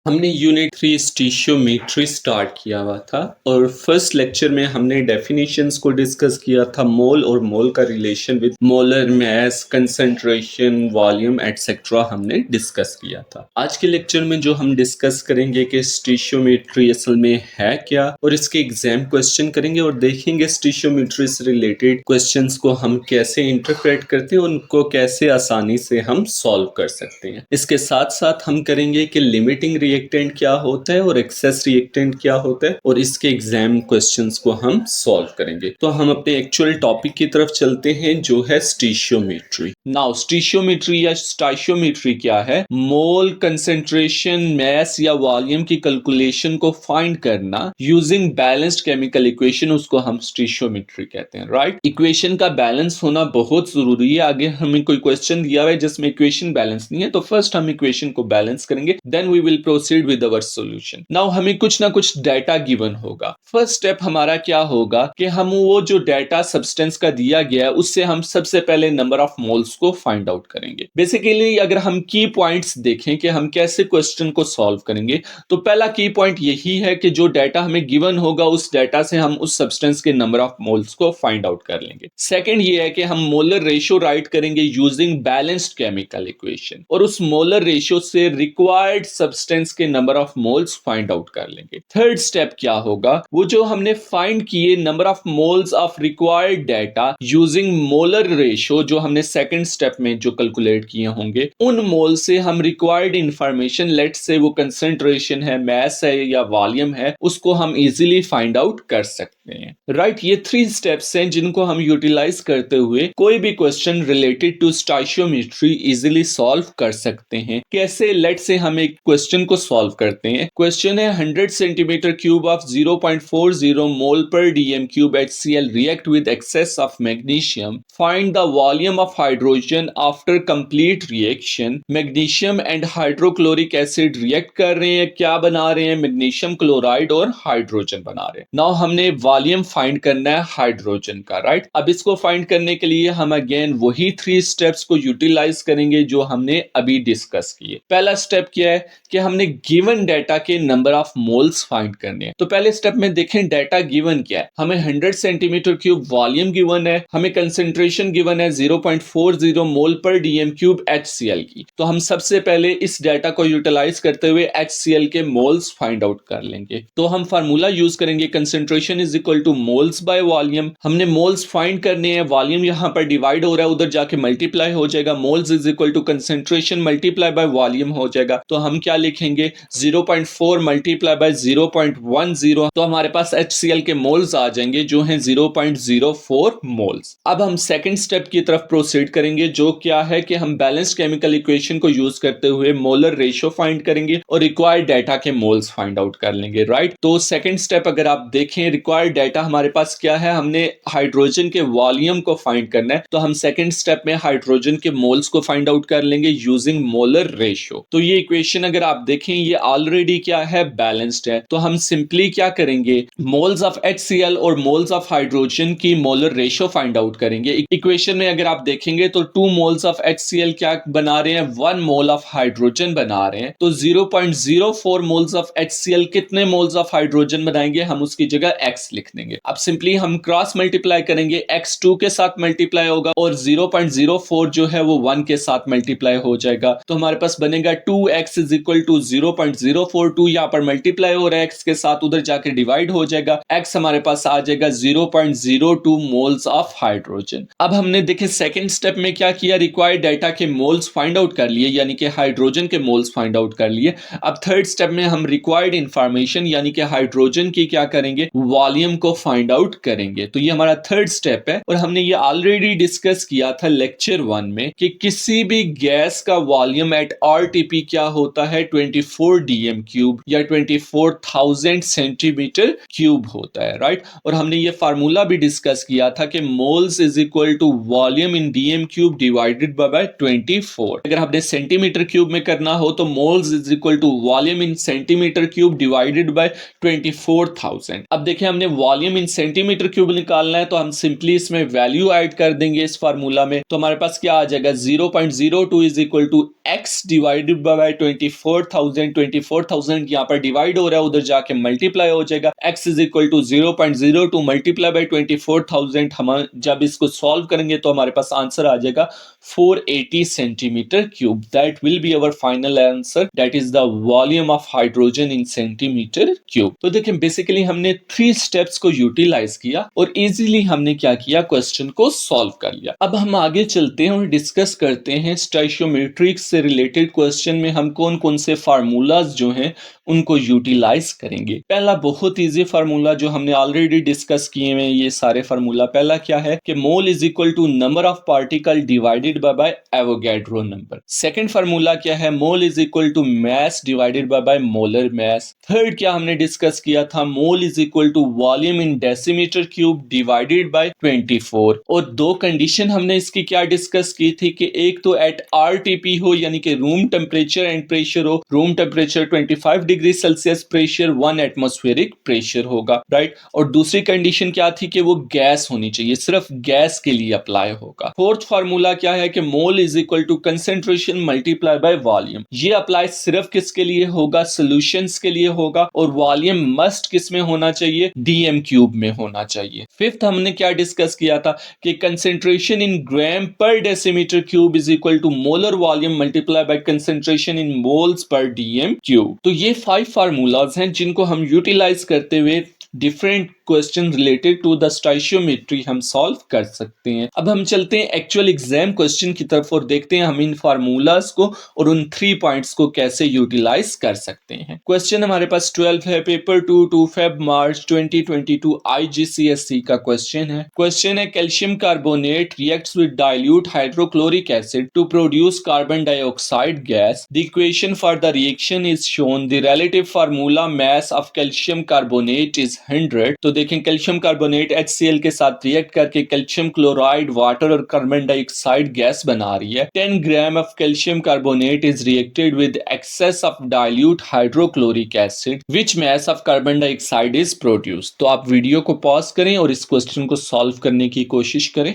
हमने unit 3 स्टीशियोमेट्री start किया हुआ था और फर्स्ट लेक्चर में हमने डेफिनेशंस को डिस्कस किया था। मोल और मोल का relation with molar mass, concentration, volume etcetera हमने डिस्कस किया था। आज के लेक्चर में जो हम डिस्कस करेंगे कि स्टीशियोमेट्री असल में है क्या और इसके एग्जाम क्वेश्चन करेंगे और देखेंगे स्टीशियोमेट्री से रिलेटेड क्वेश्चंस को हम कैसे इंटरप्रेट करते हैं, उनको कैसे आसानी से हम सॉल्व कर सकते हैं। इसके साथ साथ हम करेंगे कि लिमिटिंग रिएक्टेंट क्या होता है और एक्सेस रिएक्टेंट क्या होता है और इसके एग्जाम क्वेश्चंस को हम सॉल्व करेंगे। तो हम अपने एक्चुअल टॉपिक की तरफ चलते हैं जो है स्टीशियोमेट्री। नाउ स्टीशियोमेट्री या स्टाइशियोमेट्री क्या है? मोल, कंसेंट्रेशन, मास या वॉल्यूम की कैलकुलेशन को फाइंड करना यूजिंग बैलेंस्ड केमिकल इक्वेशन, उसको हम स्टीशियोमेट्री कहते हैं। राइट, इक्वेशन का बैलेंस होना बहुत जरूरी है। आगे हमें कोई क्वेश्चन दिया हुआ है जिसमें इक्वेशन बैलेंस नहीं है, तो फर्स्ट हम इक्वेशन को बैलेंस करेंगे, then we will proceed with our solution. Now हमें कुछ ना कुछ डाटा गिवन होगा। फर्स्ट स्टेप हमारा क्या होगा कि हम वो जो डाटा सब्सटेंस का दिया गया है उससे हम सबसे पहले नंबर ऑफ मोल्स को फाइंड आउट करेंगे। बेसिकली अगर हम की पॉइंट्स देखें कि हम कैसे क्वेश्चन को सॉल्व करेंगे, तो पहला की पॉइंट यही है कि जो डाटा हमें गिवन होगा उस डाटा से हम उस सब्सटेंस के नंबर ऑफ मोल्स को फाइंड आउट कर लेंगे। सेकंड ये है कि हम मोलर रेशियो राइट करेंगे यूजिंग बैलेंस्ड केमिकल इक्वेशन और उस मोलर रेशियो से रिक्वायर्ड सब्सटेंस के number of moles find out कर लेंगे। थर्ड स्टेप क्या होगा, वो जो हमने फाइंड किए number of moles of required data using molar ratio, जो हमने सेकंड स्टेप में जो कैलकुलेट किए होंगे, उन मोल से हम रिक्वायर्ड इंफॉर्मेशन, लेट से वो कंसंट्रेशन है, मास है या वॉल्यूम है, उसको हम इजीली फाइंड आउट कर सकते हैं। राइट, ये 3 स्टेप्स हैं जिनको हम यूटिलाइज करते हुए कोई भी question related to stoichiometry easily solve कर सकते हैं। कैसे? लेट से हम एक क्वेश्चन को सॉल्व करते हैं। क्वेश्चन है 100 centimetre cube of 0.40 mole per DM cube HCl react with excess of magnesium, find the volume of hydrogen after complete reaction. Magnesium and hydrochloric acid react कर रहे हैं, क्या बना रहे हैं? मैग्नीशियम क्लोराइड और हाइड्रोजन बना रहे हैं। नाउ हमने वॉल्यूम फाइंड करना है हाइड्रोजन का। राइट, अब इसको फाइंड करने के लिए हम अगेन वही 3 स्टेप्स को यूटिलाइज करेंगे जो हमने अभी डिस्कस किए। पहला स्टेप क्या है कि हमने गिवन डाटा के नंबर ऑफ मोल्स फाइंड करने हैं। तो पहले स्टेप में देखें डाटा गिवन क्या है। हमें 100 सेंटीमीटर क्यूब वॉल्यूम गिवन है, हमें कंसेंट्रेशन गिवन है 0.40 mole per DM cube HCl की। तो हम सबसे पहले इस डाटा को यूटिलाइज करते हुए HCl के मोल्स फाइंड आउट कर लेंगे। तो हम फार्मूला यूज करेंगे concentration is equal two moles bye volume. हमने मोल्स फाइंड करने हैं, वॉल्यूम यहां पर डिवाइड हो रहा है, उधर जाके मल्टीप्लाई हो जाएगा। Moles is equal to concentration multiply by volume हो जाएगा। तो हम क्या लिखेंगे? 0.4 मल्टीप्लाई बाय 0.10, तो हमारे पास HCl के मोल्स आ जाएंगे जो हैं 0.04 मोल्स। अब हम सेकंड स्टेप की तरफ प्रोसीड करेंगे, जो क्या है कि हम बैलेंस्ड केमिकल इक्वेशन को यूज करते हुए मोलर रेशियो फाइंड करेंगे और रिक्वायर्ड डाटा के मोल्स फाइंड आउट कर लेंगे। राइट, तो सेकंड स्टेप अगर आप देखें, रिक्वायर्ड डाटा हमारे पास क्या है? हमने हाइड्रोजन के वॉल्यूम को फाइंड करना है, तो हम सेकंड स्टेप में हाइड्रोजन के मोल्स को फाइंड आउट कर लेंगे यूजिंग मोलर रेशियो। तो ये इक्वेशन अगर आप देखें ये ऑलरेडी क्या है? बैलेंस्ड है। तो हम सिंपली क्या करेंगे? मोल्स ऑफ HCl और मोल्स ऑफ हाइड्रोजन की मोलर रेशियो फाइंड आउट करेंगे। इक्वेशन में अगर आप देखेंगे तो 2 मोल्स ऑफ HCl क्या बना रहे हैं? 1 मोल ऑफ हाइड्रोजन बना रहे हैं। तो 0.04 मोल्स ऑफ HCl कितने मोल्स ऑफ हाइड्रोजन बनाएंगे? हम उसकी जगह x लिख देंगे। अब सिंपली हम क्रॉस मल्टीप्लाई करेंगे, x 2 के साथ मल्टीप्लाई होगा और 0.04 जो है वो 1 के साथ मल्टीप्लाई हो जाएगा। तो हमारे पास बनेगा 2x इज इक्वल टू 0.042, यहाँ पर मल्टीप्लाई हो रहा है x के साथ, उधर जाकर डिवाइड हो जाएगा, x हमारे पास आ जाएगा 0.02 मोल्स ऑफ हाइड्रोजन। अब हमने देखे सेकंड स्टेप में क्या किया? रिक्वायर्ड डाटा के मोल्स फाइंड आउट कर लिए, यानी कि हाइड्रोजन के मोल्स फाइंड आउट कर लिए। अब थर्ड स्टेप में हम रिक्वायर्ड इंफॉर्मेशन यानी कि हाइड्रोजन की क्या करेंगे? वॉल्यूम को फाइंड आउट करेंगे। तो ये हमारा थर्ड स्टेप है और हमने ये ऑलरेडी डिस्कस किया था लेक्चर 1 में कि किसी भी गैस का वॉल्यूम एट RTP क्या होता है? 24 डीएम क्यूब या 24,000 सेंटीमीटर क्यूब होता है। राइट, और हमने ये फार्मूला भी डिस्कस किया था कि moles is equal to volume in dm cube divided by 24। अगर हमने सेंटीमीटर क्यूब में करना हो तो moles is equal to volume in centimetre cube divided by 24,000। अब देखिए हमने वॉल्यूम इन सेंटीमीटर क्यूब निकालना है, तो हम सिंपली इसमें वैल्यू ऐड कर देंगे इस फार्मूला में। तो हमारे पास क्या आ जाएगा? 0.02 is equal to x divided by 24,000 24,000, 24,000 यहाँ पर डिवाइड हो रहा है, उधर जाके मल्टीप्लाई हो जाएगा। x is equal to 0.02 multiply by 24,000। हम जब इसको सॉल्व करेंगे तो हमारे पास आंसर आ जाएगा 480 centimetre cube. That will be our final answer, that is the volume of hydrogen in centimetre cube. तो देखिए बेसिकली हमने 3 स्टेप्स को यूटिलाइज किया और इजीली हमने क्या किया, क्वेश्चन को सॉल्व कर लिया। अब हम आगे चलते हैं और डिस्कस करते हैं स्टोइचियोमेट्री से रिलेटेड क्वेश्चन में हम कौन कौन से फार्मूलाज जो हैं उनको यूटिलाइज करेंगे। पहला बहुत इजी फार्मूला जो हमने ऑलरेडी डिस्कस किए हैं, ये सारे फार्मूला। पहला क्या है कि mole is equal to number of particle divided by Avogadro number. Second formula क्या है, mole is equal to mass divided by molar mass. Third क्या हमने डिस्कस किया था, mole is equal to volume in decimetre cube divided by 24। और दो condition हमने इसकी क्या डिस्कस की थी कि एक तो एट आरटीपी हो यानी कि रूम टेम्परेचर एंड प्रेशर हो, room temperature 25 degree Celsius, pressure 1 atmospheric pressure होगा, राइट। और दूसरी कंडीशन क्या थी कि वो गैस होनी चाहिए, सिर्फ गैस के लिए अप्लाई होगा। फोर्थ फार्मूला क्या है कि mole is equal to concentration multiply by volume. ये अप्लाई सिर्फ किसके लिए होगा, सॉल्यूशंस के लिए होगा। और वॉल्यूम मस्ट किस में होना चाहिए, डीएम क्यूब में होना चाहिए। फिफ्थ हमने क्या डिस्कस किया था कि concentration in gram per decimetre cube is equal to molar volume multiply by concentration in moles per DM cube. तो ये 5 फार्मूलाज हैं जिनको हम यूटिलाइज करते हुए different question related to the stoichiometry हम सॉल्व कर सकते हैं। अब हम चलते हैं एक्चुअल एग्जाम क्वेश्चन की तरफ और देखते हैं हम इन फार्मूलाज को और उन 3 पॉइंट्स को कैसे यूटिलाइज कर सकते हैं। क्वेश्चन हमारे पास 12 है, पेपर 2 फेब मार्च 2022 IGCSE का क्वेश्चन है। क्वेश्चन है calcium carbonate reacts with dilute hydrochloric acid to produce carbon dioxide gas. The equation for the reaction is shown. The relative formula mass of calcium carbonate is 100। तो देखें calcium carbonate HCl के साथ react करके calcium chloride, water और carbon dioxide gas बना रही है। 10 gram of calcium carbonate is reacted with excess of dilute hydrochloric acid which mass of carbon dioxide is produced. तो आप वीडियो को पॉज करें और इस क्वेश्चन को सॉल्व करने की कोशिश करें।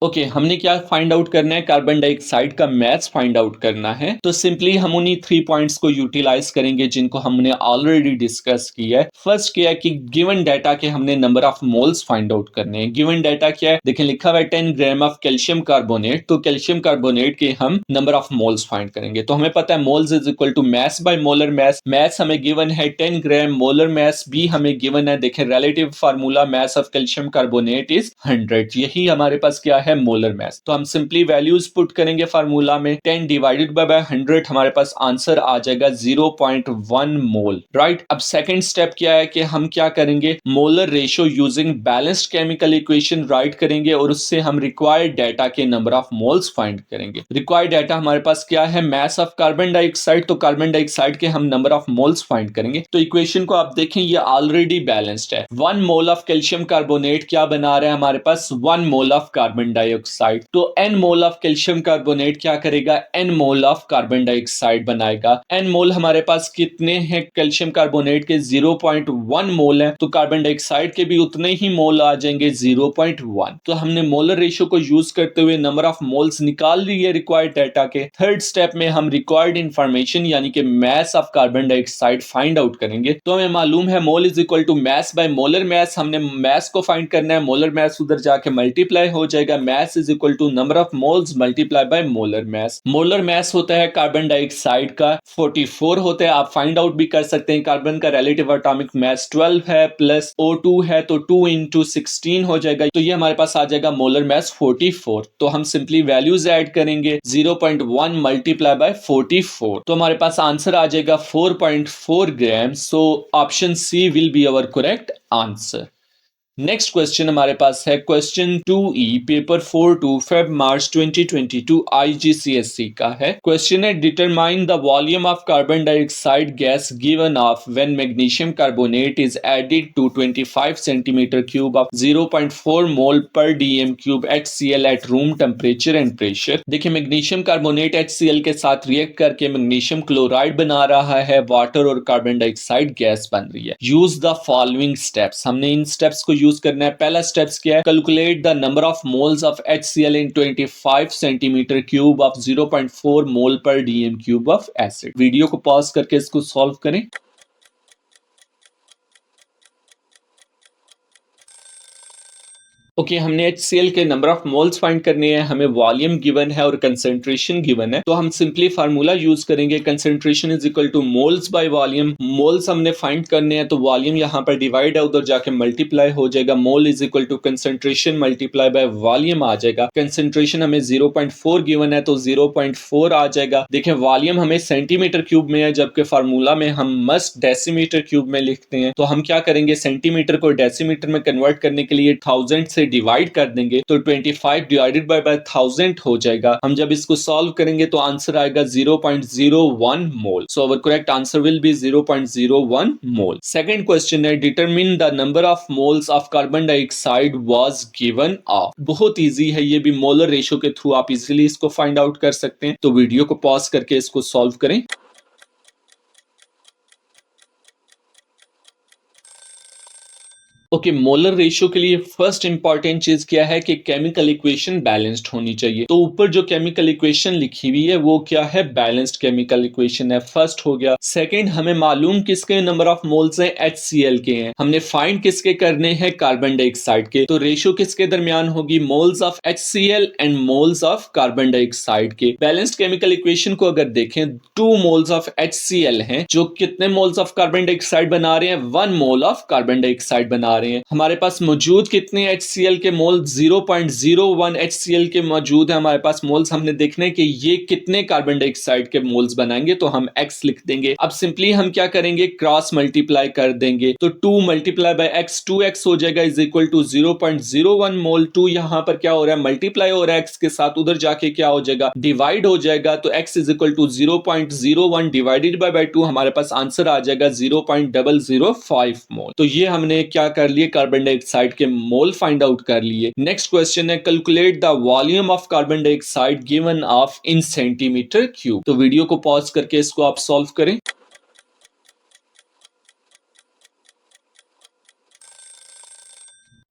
ओके, हमने क्या फाइंड आउट करना है, कार्बन डाइऑक्साइड का मास फाइंड आउट करना है। तो सिंपली हम उन्हीं 3 पॉइंट्स को यूटिलाइज करेंगे जिनको हमने ऑलरेडी डिस्कस किया है। फर्स्ट क्या है कि गिवन डाटा के हमने number of moles find out करने हैं। गिवन डाटा क्या है, देखें लिखा हुआ है 10 ग्राम ऑफ कैल्शियम कार्बोनेट। तो कैल्शियम कार्बोनेट के हम नंबर ऑफ मोल्स फाइंड करेंगे। तो हमें पता है moles is equal to mass by molar mass. Mass हमें गिवन है 10 ग्राम, मोलर मास भी हमें गिवन है। देखें relative formula mass of calcium carbonate is 100। यही हमारे पास क्या है, मोलर मास। तो हम सिंपली वैल्यूज पुट करेंगे फार्मूला में। 10 डिवाइडेड बाय 100 हमारे पास आंसर आ जाएगा 0.1 मोल, राइट। अब सेकंड स्टेप क्या है कि हम क्या करेंगे, molar ratio using balanced chemical equation right करेंगे और उससे हम रिक्वायर्ड डाटा के नंबर ऑफ मोल्स फाइंड करेंगे। रिक्वायर्ड डाटा हमारे पास क्या है, मास ऑफ कार्बन डाइऑक्साइड। तो कार्बन डाइऑक्साइड के हम नंबर ऑफ मोल्स फाइंड करेंगे। तो इक्वेशन को आप देखें ये ऑलरेडी बैलेंस्ड है। 1 मोल ऑफ कैल्शियम कार्बोनेट क्या बना रहा है हमारे पास, 1 मोल ऑफ कार्बन डाइऑक्साइड। तो n mole of calcium carbonate क्या करेगा, n mole of carbon dioxide बनाएगा। n मोल हमारे पास कितने हैं कैल्शियम कार्बोनेट के, 0.1 मोल है। तो कार्बन डाइऑक्साइड के भी उतने ही मोल आ जाएंगे, 0.1। तो हमने मोलर रेशियो को यूज करते हुए नंबर ऑफ मोल्स निकाल लिए रिक्वायर्ड डाटा के। थर्ड स्टेप में हम रिक्वायर्ड इंफॉर्मेशन यानी कि mass of carbon dioxide find out करेंगे। तो हमें मालूम है mole is equal to mass by molar mass. हमने मास को फाइंड करना है, मोलर मास उधर जाके मल्टीप्लाई हो जाएगा। Mass is equal to number of moles multiply by molar mass. Molar mass होता है कार्बन डाइऑक्साइड का 44 होता है। आप फाइंड आउट भी कर सकते हैं। कार्बन का रिलेटिव एटॉमिक मास 12 है प्लस O2 है तो 2 इंटू 16 हो जाएगा। तो ये हमारे पास आ जाएगा मोलर मास 44। तो हम सिंपली वैल्यूज ऐड करेंगे, 0.1 मल्टीप्लाई बाय 44। तो हमारे पास आंसर आ जाएगा 4.4 ग्राम। So option C will be our correct answer. Next question हमारे पास है question 2E paper 4 Feb March 2022 IGCSE का है। क्वेश्चन है determine the volume of carbon dioxide gas given off when magnesium carbonate is added to 25 centimetre cube of 0.4 mole per DM cube HCl at room temperature and pressure. देखिए magnesium carbonate HCl के साथ react करके magnesium chloride बना रहा है, water और carbon dioxide gas बन रही है। Use the following steps. हमने इन स्टेप्स को यूज करना है। पहला स्टेप्स क्या है, calculate the number of moles of HCl in 25 centimetre cube of 0.4 mole per DM cube of acid. Video को पॉज करके इसको सॉल्व करें। ओके, हमने HCl के नंबर ऑफ मोल्स फाइंड करने हैं, हमें वॉल्यूम गिवन है और कंसेंट्रेशन गिवन है, तो हम सिंपली फार्मूला यूज करेंगे, concentration is equal two moles by volume. Moles हमने फाइंड करने हैं तो वॉल्यूम यहाँ पर डिवाइड है, उधर जाके मल्टीप्लाई हो जाएगा, mole is equal to concentration multiply by volume आ जाएगा। कंसेंट्रेशन हमें 0.4 गिवन है तो 0.4 आ जाएगा। देखें वॉल्यूम हमें सेंटीमीटर क्यूब में है, जबकि फार्मूला में हम मस्ट डेसीमीटर क्यूब में लिखते हैं, तो हम क्या करेंगे, सेंटीमीटर को डेसीमीटर में कन्वर्ट करने के लिए 1000 से डिवाइड कर देंगे तो 25 डिवाइडेड बाय 1000 हो जाएगा। हम जब इसको सॉल्व करेंगे तो आंसर आएगा 0.01 mole. So our correct answer will be 0.01 mole. Second question है, determine the number of moles of carbon dioxide was given off. बहुत इजी है, ये भी मोलर रेशियो के थ्रू आप इजीली इसको फाइंड आउट कर सकते हैं, तो वीडियो को पॉज करके इसको सॉल्व करें। ओके, मोलर रेशियो के लिए फर्स्ट इंपॉर्टेंट चीज क्या है कि केमिकल इक्वेशन बैलेंस्ड होनी चाहिए। तो ऊपर जो केमिकल इक्वेशन लिखी हुई है वो क्या है, बैलेंस्ड केमिकल इक्वेशन है, फर्स्ट हो गया। सेकंड, हमें मालूम किसके नंबर ऑफ मोल्स हैं, HCl के हैं, हमने फाइंड किसके करने हैं, कार्बन डाइऑक्साइड के, तो रेशियो किसके दरमियान होगी, moles of HCl and moles of carbon dioxide के। बैलेंस्ड केमिकल इक्वेशन को अगर देखें, 2 मोल्स ऑफ HCl हैं जो कितने मोल्स ऑफ कार्बन डाइऑक्साइड बना रहे हैं, 1 मोल ऑफ कार्बन डाइऑक्साइड बना रहे हैं। हमारे पास मौजूद कितने HCl के मोल, 0.01 HCl के मौजूद है हमारे पास मोल्स। हमने देखना है कि ये कितने कार्बन डाइऑक्साइड के मोल्स बनाएंगे, तो हम x लिख देंगे। अब सिंपली हम क्या करेंगे, क्रॉस मल्टीप्लाई कर देंगे, तो 2 मल्टीप्लाई बाय x 2x हो जाएगा इज इक्वल टू 0.01 मोल। 2 यहां पर क्या हो रहा है, मल्टीप्लाई हो रहा है x के साथ, उधर जाके क्या हो जाएगा, डिवाइड हो जाएगा, तो x is equal to 0.01 divided by 2, हमारे पास आंसर आ जाएगा 0.005 मोल। तो ये हमने क्या कर लिए, कार्बन डाइऑक्साइड के मोल फाइंड आउट कर लिए। नेक्स्ट क्वेश्चन है, calculate the volume of carbon dioxide given of in centimetre cube. तो वीडियो को पॉज करके इसको आप सॉल्व करें।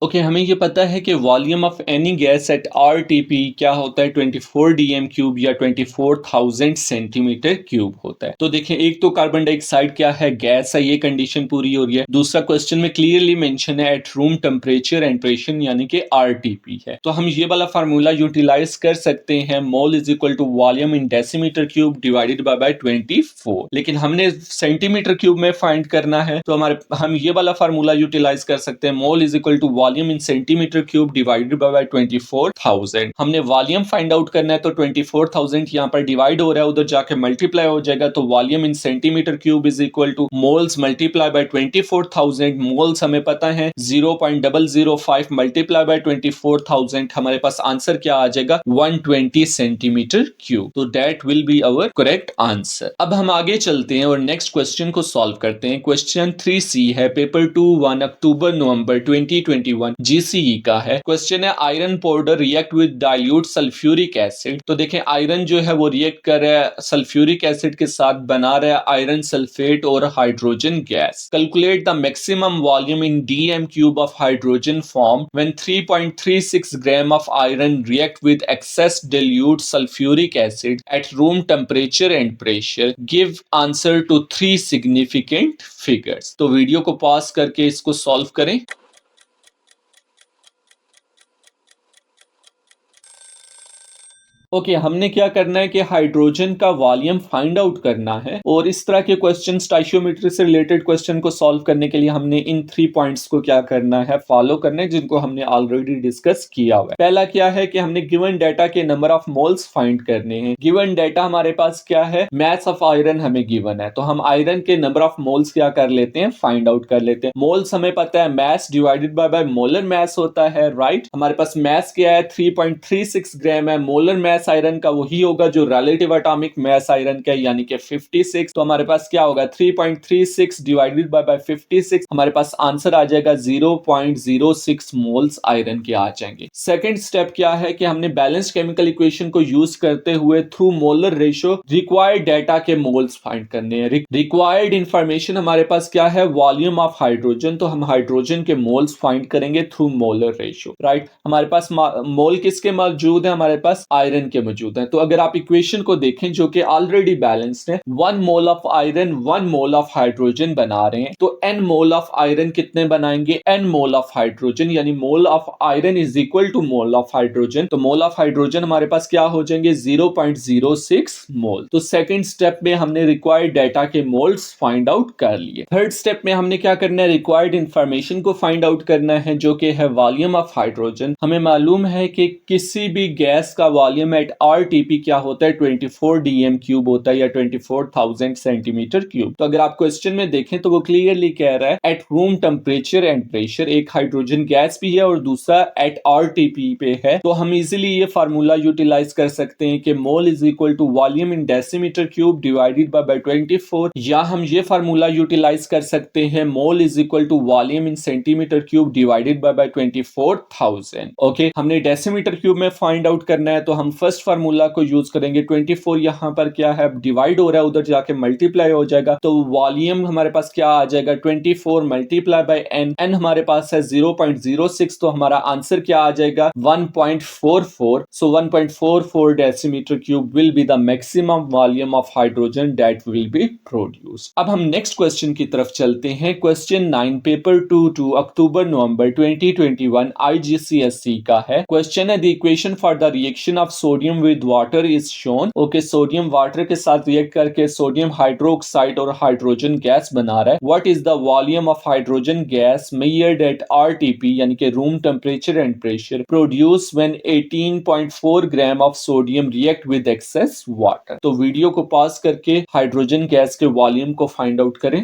ओके, हमें ये पता है कि volume of any gas at RTP क्या होता है, 24 dm क्यूब या 24,000 सेंटीमीटर क्यूब होता है। तो देखें, एक तो कार्बन डाइऑक्साइड क्या है, गैस है, ये कंडीशन पूरी हो रही है। दूसरा क्वेश्चन में क्लियरली मेंशन है eight room temperature and pressure, यानी कि RTP है। तो हम ये वाला फार्मूला यूटिलाइज कर सकते हैं, mole is equal to volume in decimetre cube divided by 24। लेकिन हमने सेंटीमीटर क्यूब में फाइंड करना है, तो हम ये वाला फार्मूला यूटिलाइज कर सकते हैं, mole is equal to volume in centimetre cube divided by 24,000। हमने वॉल्यूम फाइंड आउट करना है, तो 24,000 यहाँ पर डिवाइड हो रहा है, उधर जाके मल्टीप्लाई हो जाएगा, तो volume in centimetre cube is equal two moles multiply bye 24,000। Moles हमें पता है 0.005 मल्टीप्लाई बाय 24,000, हमारे पास आंसर क्या आ जाएगा, 120 सेंटीमीटर क्यूब। तो that will be our correct answer. अब हम आगे चलते हैं और नेक्स्ट क्वेश्चन को सॉल्व करते हैं। क्वेश्चन 3C है, पेपर 2 1 अक्टूबर नवंबर 2021 GCE का है। क्वेश्चन है, iron powder react with dilute sulphuric acid. तो देखें, आयरन जो है वो रिएक्ट कर रहा है सल्फ्यूरिक एसिड के साथ, बना रहा है आयरन सल्फेट और hydrogen gas. Calculate the maximum volume in dm cube of hydrogen form when 3.36 gram of iron react with excess dilute sulfuric acid at room temperature and pressure. Give answer to 3 significant figures. तो video को pause करके इसको solve करें। Okay, हमने क्या करना है कि हाइड्रोजन का वॉल्यूम फाइंड आउट करना है, और इस तरह के क्वेश्चन स्टोइकियोमेट्री से रिलेटेड क्वेश्चन को सॉल्व करने के लिए हमने इन 3 पॉइंट्स को क्या करना है, फॉलो करना है, जिनको हमने ऑलरेडी डिस्कस किया हुआ है। पहला क्या है कि हमने गिवन डाटा के नंबर ऑफ मोल्स फाइंड करने हैं। गिवन डाटा हमारे पास क्या है, मास ऑफ आयरन हमें गिवन है, तो हम आयरन के नंबर ऑफ मोल्स क्या कर लेते हैं, फाइंड आउट कर लेते हैं। मोल्स हमें पता है मास डिवाइडेड बाय मोलर मास होता है, राइट। हमारे पास मास क्या है, 3.36 ग्राम है, मोलर मास मास आयरन का वही होगा जो रिलेटिव एटॉमिक मास आयरन का, यानी कि 56। तो हमारे पास क्या होगा 3.36 डिवाइडेड बाय 56, हमारे पास आंसर आ जाएगा 0.06 मोल्स आयरन के आ जाएंगे। सेकंड स्टेप क्या है कि हमने बैलेंस्ड केमिकल इक्वेशन को यूज करते हुए through molar ratio required data के मोल्स फाइंड करने हैं। रिक्वायर्ड इंफॉर्मेशन हमारे पास क्या है, वॉल्यूम ऑफ हाइड्रोजन, तो हम हाइड्रोजन के मोल्स फाइंड करेंगे थ्रू मोलर रेशियो, राइट। हमारे पास मोल किसके मौजूद है, हमारे पास आयरन के मौजूद है। तो अगर आप इक्वेशन को देखें जो कि ऑलरेडी बैलेंस्ड है, 1 मोल of iron 1 mole of hydrogen बना रहे हैं, तो n मोल ऑफ आयरन कितने बनाएंगे, n मोल ऑफ हाइड्रोजन, यानी mole of iron is equal to mole of hydrogen. तो मोल ऑफ हाइड्रोजन हमारे पास क्या हो जाएंगे 0.06 मोल। तो सेकंड स्टेप में हमने रिक्वायर्ड डाटा के मोल्स फाइंड आउट कर लिए। थर्ड स्टेप में हमने क्या करना है, रिक्वायर्ड इंफॉर्मेशन को फाइंड आउट करना है जो कि है वॉल्यूम ऑफ हाइड्रोजन। हमें मालूम है कि किसी भी गैस का वॉल्यूम एट आरटीपी क्या होता है 24 dm क्यूब होता है या 24,000 सेंटीमीटर क्यूब। तो अगर आप क्वेश्चन में देखें तो वो क्लियरली कह रहा है eight room temperature and pressure, एक हाइड्रोजन गैस भी है और दूसरा एट आरटीपी पे है। तो हम इजीली ये फार्मूला यूटिलाइज कर सकते हैं कि mole is equal to volume in decimetre cube divided by 24, या हम ये फार्मूला यूटिलाइज कर सकते हैं mole is equal to volume in centimetre cube divided by 24,000। Okay, हमने डेसीमीटर क्यूब में फाइंड आउट करना है तो हम फर्स्ट फार्मूला को यूज करेंगे। 24 यहाँ पर क्या है डिवाइड हो रहा है, उधर जाके मल्टीप्लाई हो जाएगा, तो वॉल्यूम हमारे पास क्या आ जाएगा 24 मल्टीप्लाई बाय n हमारे पास है 0.06, तो हमारा आंसर क्या आ जाएगा 1.44। सो 1.44 decimetre cube will be the maximum volume of hydrogen that will be produced. अब हम नेक्स्ट क्वेश्चन की तरफ चलते हैं। क्वेश्चन 9 पेपर 2 अक्टूबर नवंबर 2021 IGCSE का है। क्वेश्चन है the equation for the reaction of sodium with water is shown. Okay, sodium water के साथ रिएक्ट करके सोडियम हाइड्रोक्साइड और हाइड्रोजन गैस बना रहा है। What is the volume of hydrogen gas measured eight RTP यानी कि room temperature and pressure produce when 18.4 gram of sodium react with excess water. तो वीडियो को पॉज करके हाइड्रोजन गैस के वॉल्यूम को फाइंड आउट करें।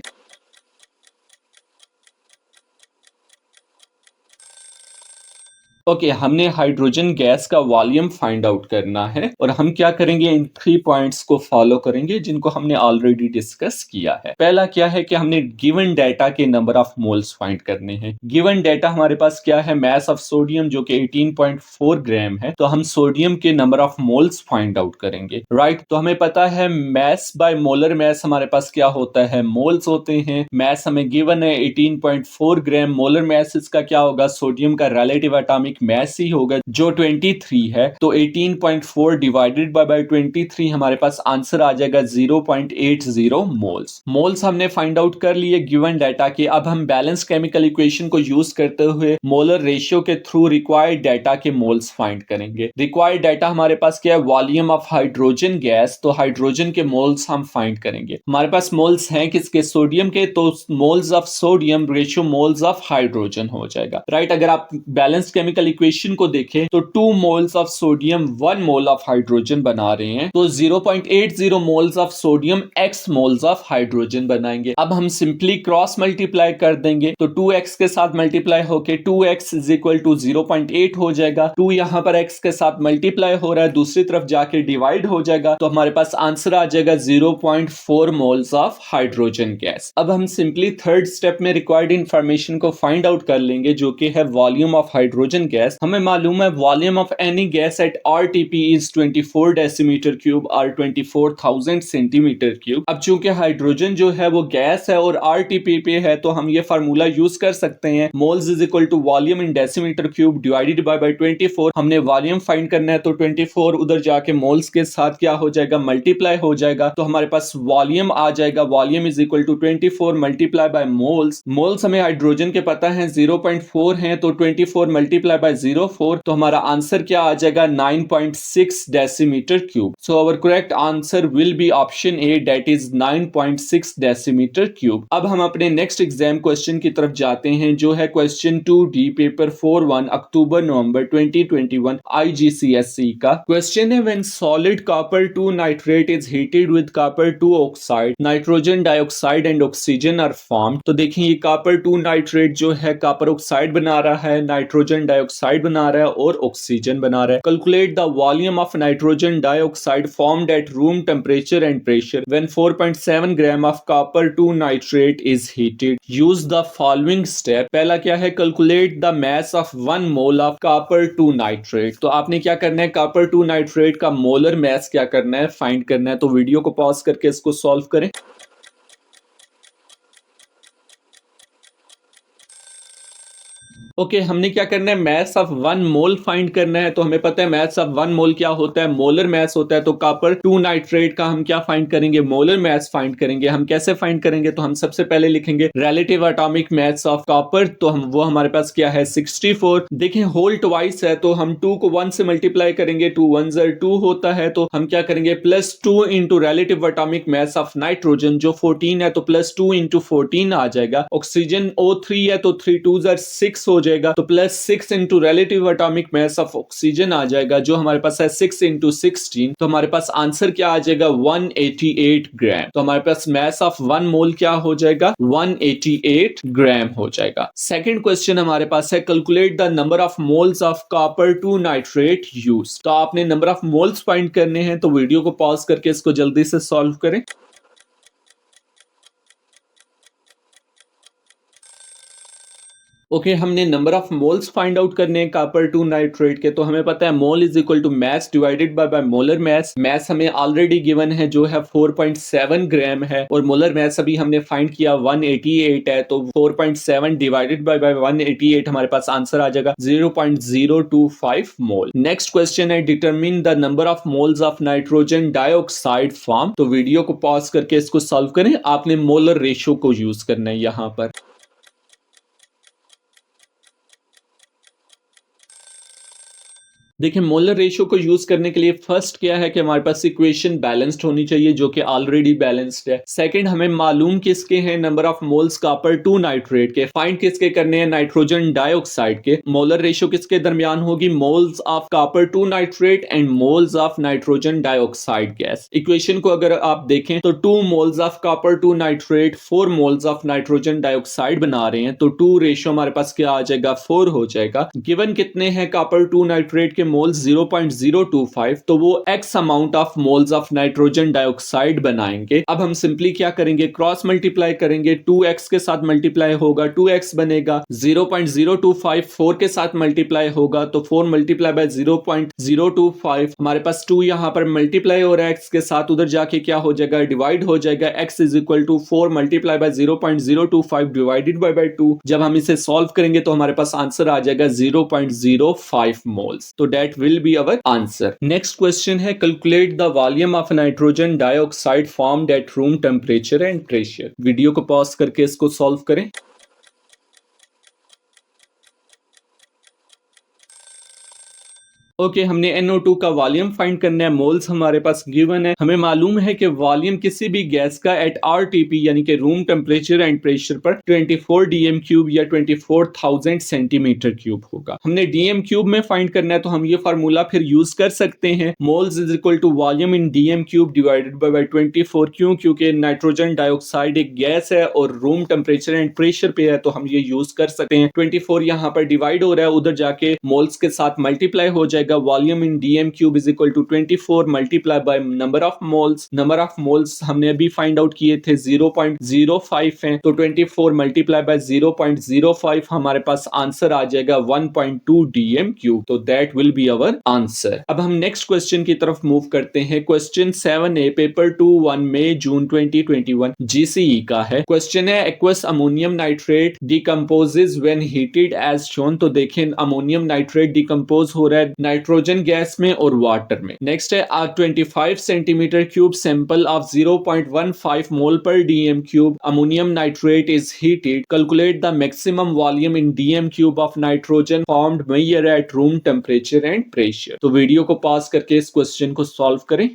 ओके, हमने hydrogen gas का वॉल्यूम फाइंड आउट करना है और हम क्या करेंगे, इन 3 पॉइंट्स को फॉलो करेंगे जिनको हमने ऑलरेडी डिस्कस किया है। पहला क्या है कि हमने गिवन डाटा के नंबर ऑफ मोल्स फाइंड करने हैं। गिवन डाटा हमारे पास क्या है, मास ऑफ सोडियम जो कि 18.4 ग्राम है, तो हम सोडियम के number of moles find out करेंगे, राइट। तो हमें पता है मास बाय मोलर मास हमारे पास क्या होता है, मोल्स होते हैं। मास हमें गिवन है 18.4 ग्राम, मोलर मास इसका क्या होगा, सोडियम का रिलेटिव एटॉमिक मास ही होगा जो 23 है। तो 18.4 डिवाइडेड बाय 23 हमारे पास आंसर आ जाएगा 0.80 मोल्स। मोल्स हमने फाइंड आउट कर लिए गिवन डाटा के। अब हम बैलेंस केमिकल इक्वेशन को यूज करते हुए मोलर रेशियो के थ्रू रिक्वायर्ड डाटा के मोल्स फाइंड करेंगे। रिक्वायर्ड डाटा हमारे पास क्या है, वॉल्यूम ऑफ हाइड्रोजन गैस, तो हाइड्रोजन के मोल्स हम फाइंड करेंगे। हमारे पास मोल्स हैं किसके, सोडियम के, तो moles of sodium ratio moles of hydrogen हो जाएगा, राइट। अगर आप बैलेंस केमिकल इक्वेशन को देखें तो 2 moles of sodium 1 mole of hydrogen बना रहे हैं, तो 0.80 moles of sodium x moles of hydrogen बनाएंगे। अब हम सिंपली क्रॉस मल्टीप्लाई कर देंगे, तो 2x के साथ मल्टीप्लाई होके 2x इज इक्वल टू 0.8 हो जाएगा। 2 यहां पर x के साथ मल्टीप्लाई हो रहा है, दूसरी तरफ जाके डिवाइड हो जाएगा, तो हमारे पास आंसर आ जाएगा 0.4 मोल्स ऑफ हाइड्रोजन गैस। अब हम सिंपली थर्ड स्टेप में रिक्वायर्ड इंफॉर्मेशन को फाइंड आउट कर लेंगे जो कि है वॉल्यूम ऑफ हाइड्रोजन गैस। हमें मालूम है volume of any gas at RTP is 24 decimetre cube और 24,000 सेंटीमीटर क्यूब। अब चूंकि हाइड्रोजन जो है वो गैस है और आरटीपी पे है, तो हम ये फार्मूला यूज कर सकते हैं, moles is equal to volume in decimetre cube divided by 24। हमने वॉल्यूम फाइंड करना है तो 24 उधर जाके मोल्स के साथ क्या हो जाएगा, मल्टीप्लाई हो जाएगा, तो हमारे पास वॉल्यूम आ जाएगा, volume is equal to 24 multiply by moles. Moles हमें हाइड्रोजन के पता है 0.4 है, तो 24 मल्टीप्लाई बाय 0.4, तो हमारा आंसर क्या आ जाएगा 9.6 decimetre cube. So our correct answer will be option A, that is 9.6 decimetre cube. अब हम अपने नेक्स्ट एग्जाम क्वेश्चन की तरफ जाते हैं जो है question 2D paper 4 October November 2021 IGCSE का। क्वेश्चन है when solid copper 2 nitrate is heated with copper 2 oxide, nitrogen dioxide and oxygen are formed. तो देखिए ये कॉपर 2 नाइट्रेट जो है कॉपर ऑक्साइड बना रहा है, नाइट्रोजन डाइऑक्साइड डाइऑक्साइड बना रहा है और ऑक्सीजन बना रहा है। Calculate the volume of nitrogen dioxide formed at room temperature and pressure when 4.7 gram of copper 2 nitrate is heated. Use the following step. पहला क्या है, calculate the mass of 1 mole of copper 2 nitrate. तो आपने क्या करना है, copper 2 nitrate का molar mass क्या करना है, फाइंड करना है। तो वीडियो को पॉज करके इसको सॉल्व करें। ओके हमने क्या करना है, मास ऑफ 1 मोल फाइंड करना है। तो हमें पता है मास ऑफ 1 मोल क्या होता है, मोलर मास होता है। तो कॉपर 2 नाइट्रेट का हम क्या फाइंड करेंगे, मोलर मास फाइंड करेंगे। हम कैसे फाइंड करेंगे, तो हम सबसे पहले लिखेंगे relative atomic mass of copper. तो हम वो हमारे पास क्या है 64। देखें होल ट्वाइस है तो हम 2 को 1 से मल्टीप्लाई करेंगे, 2 1 2 होता है। तो हम क्या करेंगे +2 into relative atomic mass of nitrogen जो 14 है, तो +2 इंटू 14 आ जाएगा। ऑक्सीजन O3 है तो 3 2 6 हो जाएगा। तो +6 into relative atomic mass of oxygen आ जाएगा जो हमारे पास है 6 इंटू 16। तो हमारे पास आंसर क्या आ जाएगा 188 ग्राम। तो हमारे पास मास ऑफ 1 मोल क्या हो जाएगा 188 ग्राम हो जाएगा। सेकंड क्वेश्चन हमारे पास है calculate the number of moles of copper 2 nitrate use. तो आपने नंबर ऑफ मोल्स फाइंड करने हैं। तो वीडियो को पॉज करके इसको जल्दी से सॉल्व करें। ओके हमने number of moles find out करने हैं कॉपर 2 नाइट्रेट के। तो हमें पता है mole is equal to mass divided by molar mass. Mass हमें ऑलरेडी गिवन है जो है 4.7 ग्राम है और मोलर मास अभी हमने फाइंड किया 188 है। तो 4.7 डिवाइडेड बाय 188 हमारे पास आंसर आ जाएगा 0.025 मोल। नेक्स्ट क्वेश्चन है determine the number of moles of nitrogen dioxide form. तो वीडियो को पॉज करके इसको सॉल्व करें। आपने मोलर रेशियो को यूज करना है यहां पर। देखिए मोलर रेशियो को यूज करने के लिए फर्स्ट क्या है कि हमारे पास इक्वेशन बैलेंस्ड होनी चाहिए जो कि ऑलरेडी बैलेंस्ड है। सेकंड हमें मालूम किसके हैं number of moles copper 2 nitrate के। फाइंड किसके करने हैं नाइट्रोजन डाइऑक्साइड के। मोलर रेशियो किसके दरमियान होगी moles of copper 2 nitrate and moles of nitrogen dioxide gas. Equation को अगर आप देखें तो 2 moles of copper 2 nitrate 4 moles of nitrogen dioxide बना रहे हैं। तो 2 रेशियो हमारे पास क्या आ जाएगा 4 हो जाएगा। गिवन कितने हैं कॉपर 2 नाइट्रेट के मोल्स 0.025। तो वो x amount of moles of nitrogen dioxide बनाएंगे। अब हम सिंपली क्या करेंगे क्रॉस मल्टीप्लाई करेंगे। 2x के साथ मल्टीप्लाई होगा 2x बनेगा। 0.025 4 के साथ मल्टीप्लाई होगा तो 4 मल्टीप्लाई बाय 0.025 हमारे पास 2 यहां पर मल्टीप्लाई हो रहा है x के साथ, उधर जाके क्या हो जाएगा डिवाइड हो जाएगा। x is equal to 4 multiply by 0.025 divided by 2। जब हम इसे सॉल्व करेंगे तो हमारे पास आंसर आ जाएगा 0.05 मोल्स। तो that will be our answer. Next question है calculate the volume of nitrogen dioxide formed at room temperature and pressure. Video को पॉज करके इसको सॉल्व करें। ओके हमने NO2 का वॉल्यूम फाइंड करना है। मोल्स हमारे पास गिवन है। हमें मालूम है कि वॉल्यूम किसी भी गैस का एट RTP यानी कि रूम टेम्परेचर एंड प्रेशर पर 24 dm क्यूब या 24,000 सेंटीमीटर क्यूब होगा। हमने dm क्यूब में फाइंड करना है तो हम ये फार्मूला फिर यूज कर सकते हैं moles is equal to volume in dm cube divided by 24। क्यों, क्योंकि नाइट्रोजन डाइऑक्साइड एक गैस है और रूम टेम्परेचर एंड प्रेशर पे है तो हम ये यूज कर सकते हैं। 24 यहाँ पर डिवाइड हो रहा है, उधर जाके मोल्स के साथ मल्टीप्लाई हो जाएगा। Volume in dm cube is equal to 24 multiply by number of moles. Number of moles हमने अभी फाइंड आउट किए थे 0.05 हैं। तो 24 मल्टीप्लाई बाय 0.05 हमारे पास आंसर आ जाएगा 1.2 dm क्यूब। तो that will be our answer. अब हम नेक्स्ट क्वेश्चन की तरफ मूव करते हैं। Question 7A paper 2-1 May June 2021 GCE का है। क्वेश्चन है aqueous ammonium nitrate decomposes when heated as shown. तो देखें अमोनियम नाइट्रेट डिकम्पोज हो रहा है नाइट्रोजन गैस में और वाटर में। नेक्स्ट है 25 centimetre cube sample of 0.15 mole per dm cube ammonium nitrate is heated. Calculate the maximum volume in dm cube of nitrogen formed measure at room temperature and pressure. तो video को pause करके इस question को solve करें।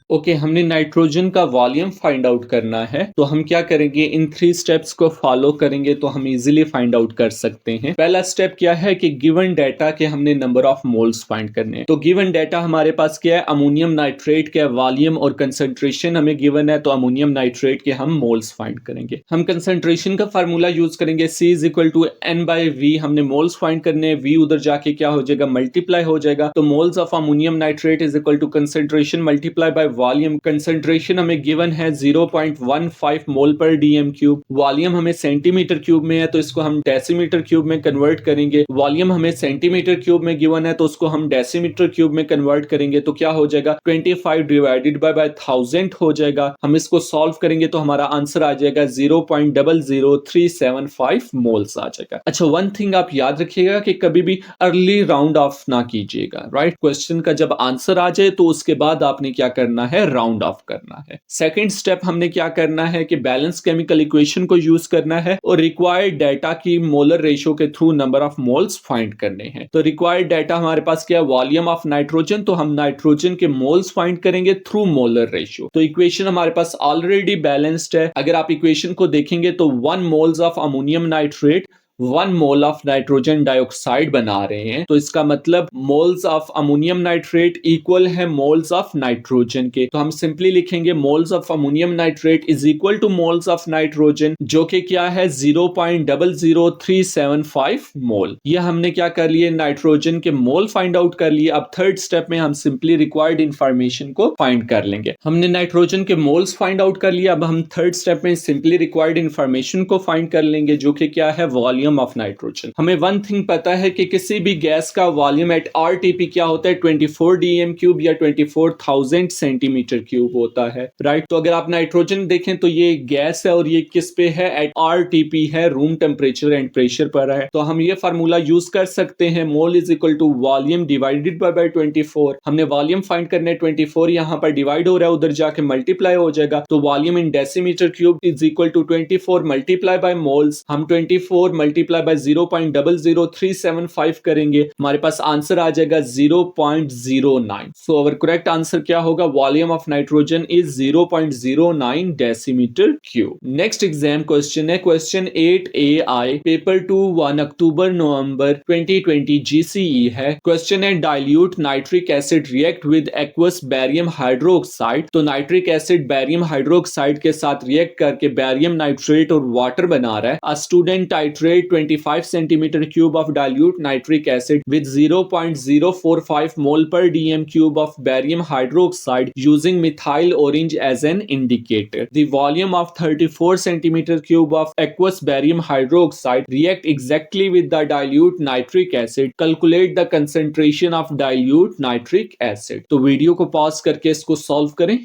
Okay, हमने nitrogen का volume find out करना है, तो हम क्या करेंगे, इन 3 स्टेप्स को फॉलो करेंगे तो हम इजीली फाइंड आउट कर सकते हैं। पहला स्टेप क्या है कि गिवन डाटा के हमने नंबर ऑफ मोल्स फाइंड करने हैं। तो गिवन डाटा हमारे पास क्या है, अमोनियम नाइट्रेट का वॉल्यूम और कंसंट्रेशन हमें गिवन है, तो अमोनियम नाइट्रेट के हम मोल्स फाइंड करेंगे। हम कंसंट्रेशन का फार्मूला यूज करेंगे, C is equal to N/V। हमने मोल्स फाइंड करने हैं, V उधर जाके क्या हो जाएगा, मल्टीप्लाई हो जाएगा। तो moles of ammonium nitrate is equal to concentration multiply by volume. Concentration हमें गिवन है 0.15 mole per DM cube. Volume हमें सेंटीमीटर क्यूब में है, तो इसको हम डेसीमीटर क्यूब में कन्वर्ट करेंगे। वॉल्यूम हमें सेंटीमीटर क्यूब में गिवन है, तो उसको हम डेसीमीटर क्यूब में कन्वर्ट करेंगे। तो क्या हो जाएगा, 25 डिवाइडेड बाय 1000 हो जाएगा। हम इसको सॉल्व करेंगे तो हमारा आंसर आ जाएगा 0.00375 मोल्स आ जाएगा। अच्छा, वन थिंग आप याद रखिएगा कि कभी भी अर्ली राउंड ऑफ ना कीजिएगा, राइट। क्वेश्चन का जब आंसर आ जाए तो उसके बाद आपने क्या करना है, राउंड ऑफ करना है। सेकंड स्टेप हमने क्या करना है कि बैलेंस केमिकल इक्वेशन को यूज करना है और रिक्वायर्ड डाटा की मोलर रेशियो के through number of moles find करने हैं। तो रिक्वायर्ड डाटा हमारे पास क्या है, वॉल्यूम ऑफ नाइट्रोजन, तो हम नाइट्रोजन के मोल्स फाइंड करेंगे थ्रू मोलर रेशियो। तो इक्वेशन हमारे पास ऑलरेडी बैलेंस्ड है। अगर आप इक्वेशन को देखेंगे तो 1 moles of ammonium nitrate 1 mole of nitrogen dioxide बना रहे हैं। तो इसका मतलब moles of ammonium nitrate equal है मोल्स ऑफ नाइट्रोजन के। तो हम सिंपली लिखेंगे moles of ammonium nitrate is equal two moles of nitrogen, जो कि क्या है 0.00375 मोल। ये हमने क्या कर लिए, नाइट्रोजन के मोल फाइंड आउट कर लिए। अब थर्ड स्टेप में हम सिंपली रिक्वायर्ड इंफॉर्मेशन को फाइंड कर लेंगे। हमने नाइट्रोजन के मोल्स फाइंड आउट कर लिया। अब हम थर्ड स्टेप में सिंपली रिक्वायर्ड इंफॉर्मेशन को फाइंड कर लेंगे, जो कि क्या है, वॉल्यूम ऑफ नाइट्रोजन। हमें वन थिंग पता है कि किसी भी गैस का वॉल्यूम एट आरटीपी क्या होता है, 24 डीएम क्यूब या 24,000 सेंटीमीटर क्यूब होता है, राइट। तो अगर आप नाइट्रोजन देखें तो ये गैस है और ये किस पे है, एट आरटीपी है, रूम टेम्परेचर एंड प्रेशर पर है। तो हम ये फार्मूला यूज कर सकते हैं, mole is equal to volume divided by 24। हमने वॉल्यूम फाइंड करने 24 यहां पर डिवाइड हो रहा है, उधर जाके मल्टीप्लाई हो जाएगा। तो volume in decimetre cube is equal to 24 multiply by moles. हम 24 मल्टीप्लाई बाय 0.00375 करेंगे, हमारे पास आंसर आ जाएगा 0.09। सो अवर करेक्ट आंसर क्या होगा, volume of nitrogen is 0.09 decimetre cube. Next exam question है क्वेश्चन 8AI पेपर 2 1 अक्टूबर नवंबर 2020 GCE है। क्वेश्चन है dilute nitric acid react with aqueous barium hydroxide. तो नाइट्रिक एसिड बैरियम हाइड्रोक्साइड के साथ रिएक्ट करके बैरियम नाइट्रेट और वाटर बना रहा है। A student titrate 25 centimeter cube of dilute nitric acid with 0.045 mole per dm cube of barium hydroxide using methyl orange as an indicator. The volume of 34 centimeter cube of aqueous barium hydroxide react exactly with the dilute nitric acid. Calculate the concentration of dilute nitric acid. तो video को pause करके इसको solve करें।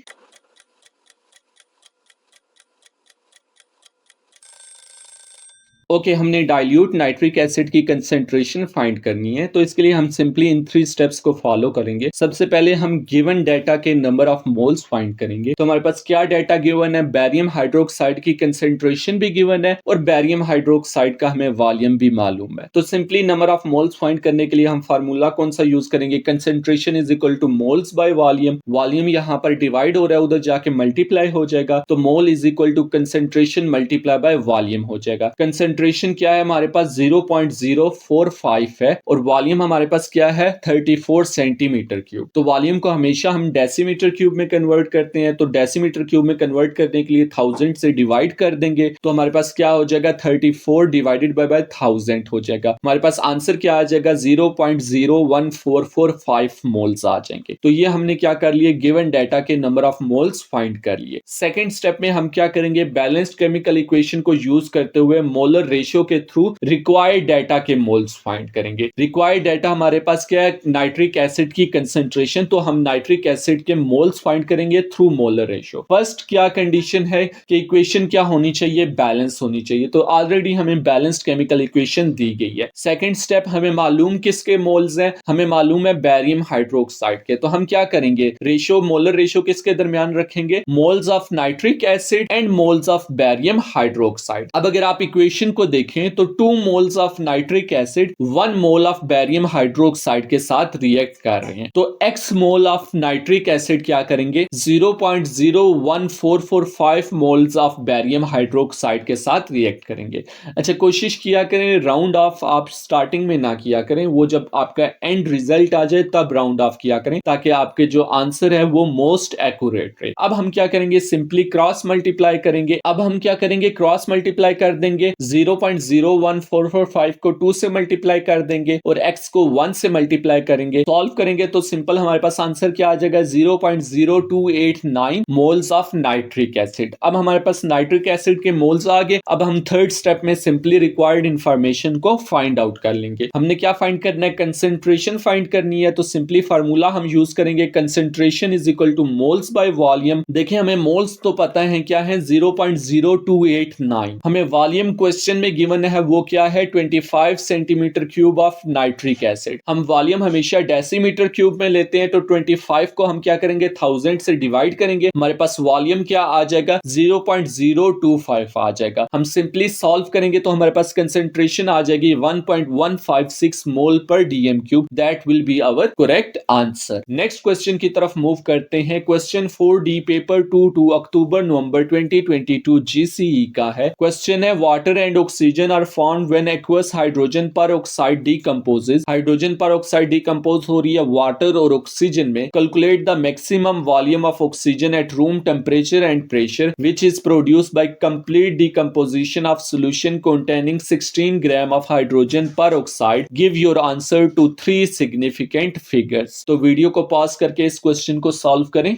Okay, हमने dilute nitric acid की concentration find करनी है, तो इसके लिए हम सिंपली इन 3 स्टेप्स को फॉलो करेंगे। सबसे पहले हम गिवन डाटा के नंबर ऑफ मोल्स फाइंड करेंगे। तो हमारे पास क्या डाटा गिवन है, बैरियम हाइड्रोक्साइड की कंसेंट्रेशन भी गिवन है और बैरियम हाइड्रोक्साइड का हमें वॉल्यूम भी मालूम है। तो simply number of moles find करने के लिए हम फार्मूला कौन सा यूज करेंगे, concentration is equal two moles by volume. Volume यहाँ पर डिवाइड हो रहा है, उधर जाके मल्टीप्लाई हो जाएगा, तो mole is equal to concentration multiply by volume हो जाएगा। कंसेंट्रेशन क्या है हमारे पास 0.045 है और वॉल्यूम हमारे पास क्या है 34 सेंटीमीटर क्यूब। तो वॉल्यूम को हमेशा हम डेसीमीटर क्यूब में कन्वर्ट करते हैं, तो डेसीमीटर क्यूब में कन्वर्ट करने के लिए 1000 से डिवाइड कर देंगे, तो हमारे पास क्या हो जाएगा 34 डिवाइडेड बाय 1000 हो जाएगा। हमारे पास आंसर क्या आ जाएगा 0.01445 मोल्स आ जाएंगे। तो ये हमने क्या कर लिए, गिवन डाटा के नंबर ऑफ मोल्स फाइंड कर लिए। सेकेंड स्टेप में हम क्या करेंगे, बैलेंस्ड केमिकल इक्वेशन को यूज करते हुए मोलर रेशियो के थ्रू रिक्वायर्ड डाटा के मोल्स फाइंड करेंगे। रिक्वायर्ड डाटा हमारे पास क्या है, नाइट्रिक एसिड की कंसेंट्रेशन, तो हम नाइट्रिक एसिड के मोल्स फाइंड करेंगे थ्रू मोलर रेशियो। फर्स्ट क्या कंडीशन है कि इक्वेशन क्या होनी चाहिए, बैलेंस होनी चाहिए। तो ऑलरेडी हमें बैलेंस्ड केमिकल इक्वेशन दी गई है। सेकंड स्टेप, हमें मालूम किसके मोल्स हैं, हमें मालूम है बैरियम हाइड्रोक्साइड के। तो हम क्या करेंगे, रेशियो मोलर रेशियो किसके दरमियान रखेंगे, moles of nitric acid and moles of barium hydroxide. अब अगर आप इक्वेशन को देखें तो 2 moles of nitric acid 1 mole of barium hydroxide के साथ रिएक्ट कर रहे हैं। तो x mole of nitric acid क्या करेंगे, 0.01445 मोल्स ऑफ बैरियम हाइड्रोक्साइड के साथ रिएक्ट करेंगे। अच्छा, कोशिश किया करें राउंड ऑफ आप स्टार्टिंग में ना किया करें, वो जब आपका एंड रिजल्ट आ जाए तब राउंड ऑफ किया करें, ताकि आपके जो आंसर है वो मोस्ट एक्यूरेट रहे। अब हम क्या करेंगे, सिंपली क्रॉस मल्टीप्लाई करेंगे। अब हम क्या करेंगे, क्रॉस मल्टीप्लाई कर देंगे, 0.01445 को 2 से मल्टीप्लाई कर देंगे और x को 1 से मल्टीप्लाई करेंगे। सॉल्व करेंगे तो सिंपल हमारे पास आंसर क्या आ जाएगा, 0.0289 मोल्स ऑफ नाइट्रिक एसिड। अब हमारे पास नाइट्रिक एसिड के मोल्स आ गए। अब हम थर्ड स्टेप में सिंपली रिक्वायर्ड इंफॉर्मेशन को फाइंड आउट कर लेंगे। हमने क्या फाइंड करना है, कंसेंट्रेशन फाइंड करनी है। तो सिंपली फार्मूला हम यूज करेंगे, concentration is equal two moles by volume. देखिए हमें मोल्स तो पता है क्या है, 0.0289। हमें वॉल्यूम क्वेश्चन में गिवन है वो क्या है, 25 centimetre cube of nitric acid. हम वॉल्यूम हमेशा डेसीमीटर क्यूब में लेते हैं, तो 25 को हम क्या करेंगे, 1000 से डिवाइड करेंगे, हमारे पास वॉल्यूम क्या आ जाएगा, 0.025 आ जाएगा। हम सिंपली सॉल्व करेंगे तो हमारे पास कंसेंट्रेशन आ जाएगी 1.156 mole per DM cube. That will be our correct answer. Next question की तरफ मूव करते हैं। क्वेश्चन 4D पेपर 2 अक्टूबर नवंबर 2022 जीसीई का है। क्वेश्चन है, water and oxygen are formed when aqueous hydrogen peroxide decomposes. Hydrogen peroxide decompose हो रही है वाटर और ऑक्सीजन में। Calculate the maximum volume of oxygen at room temperature and pressure which is produced by complete decomposition of solution containing 16 gram of hydrogen peroxide. Give your answer to 3 significant figures. तो video को pause करके इस question को solve करें।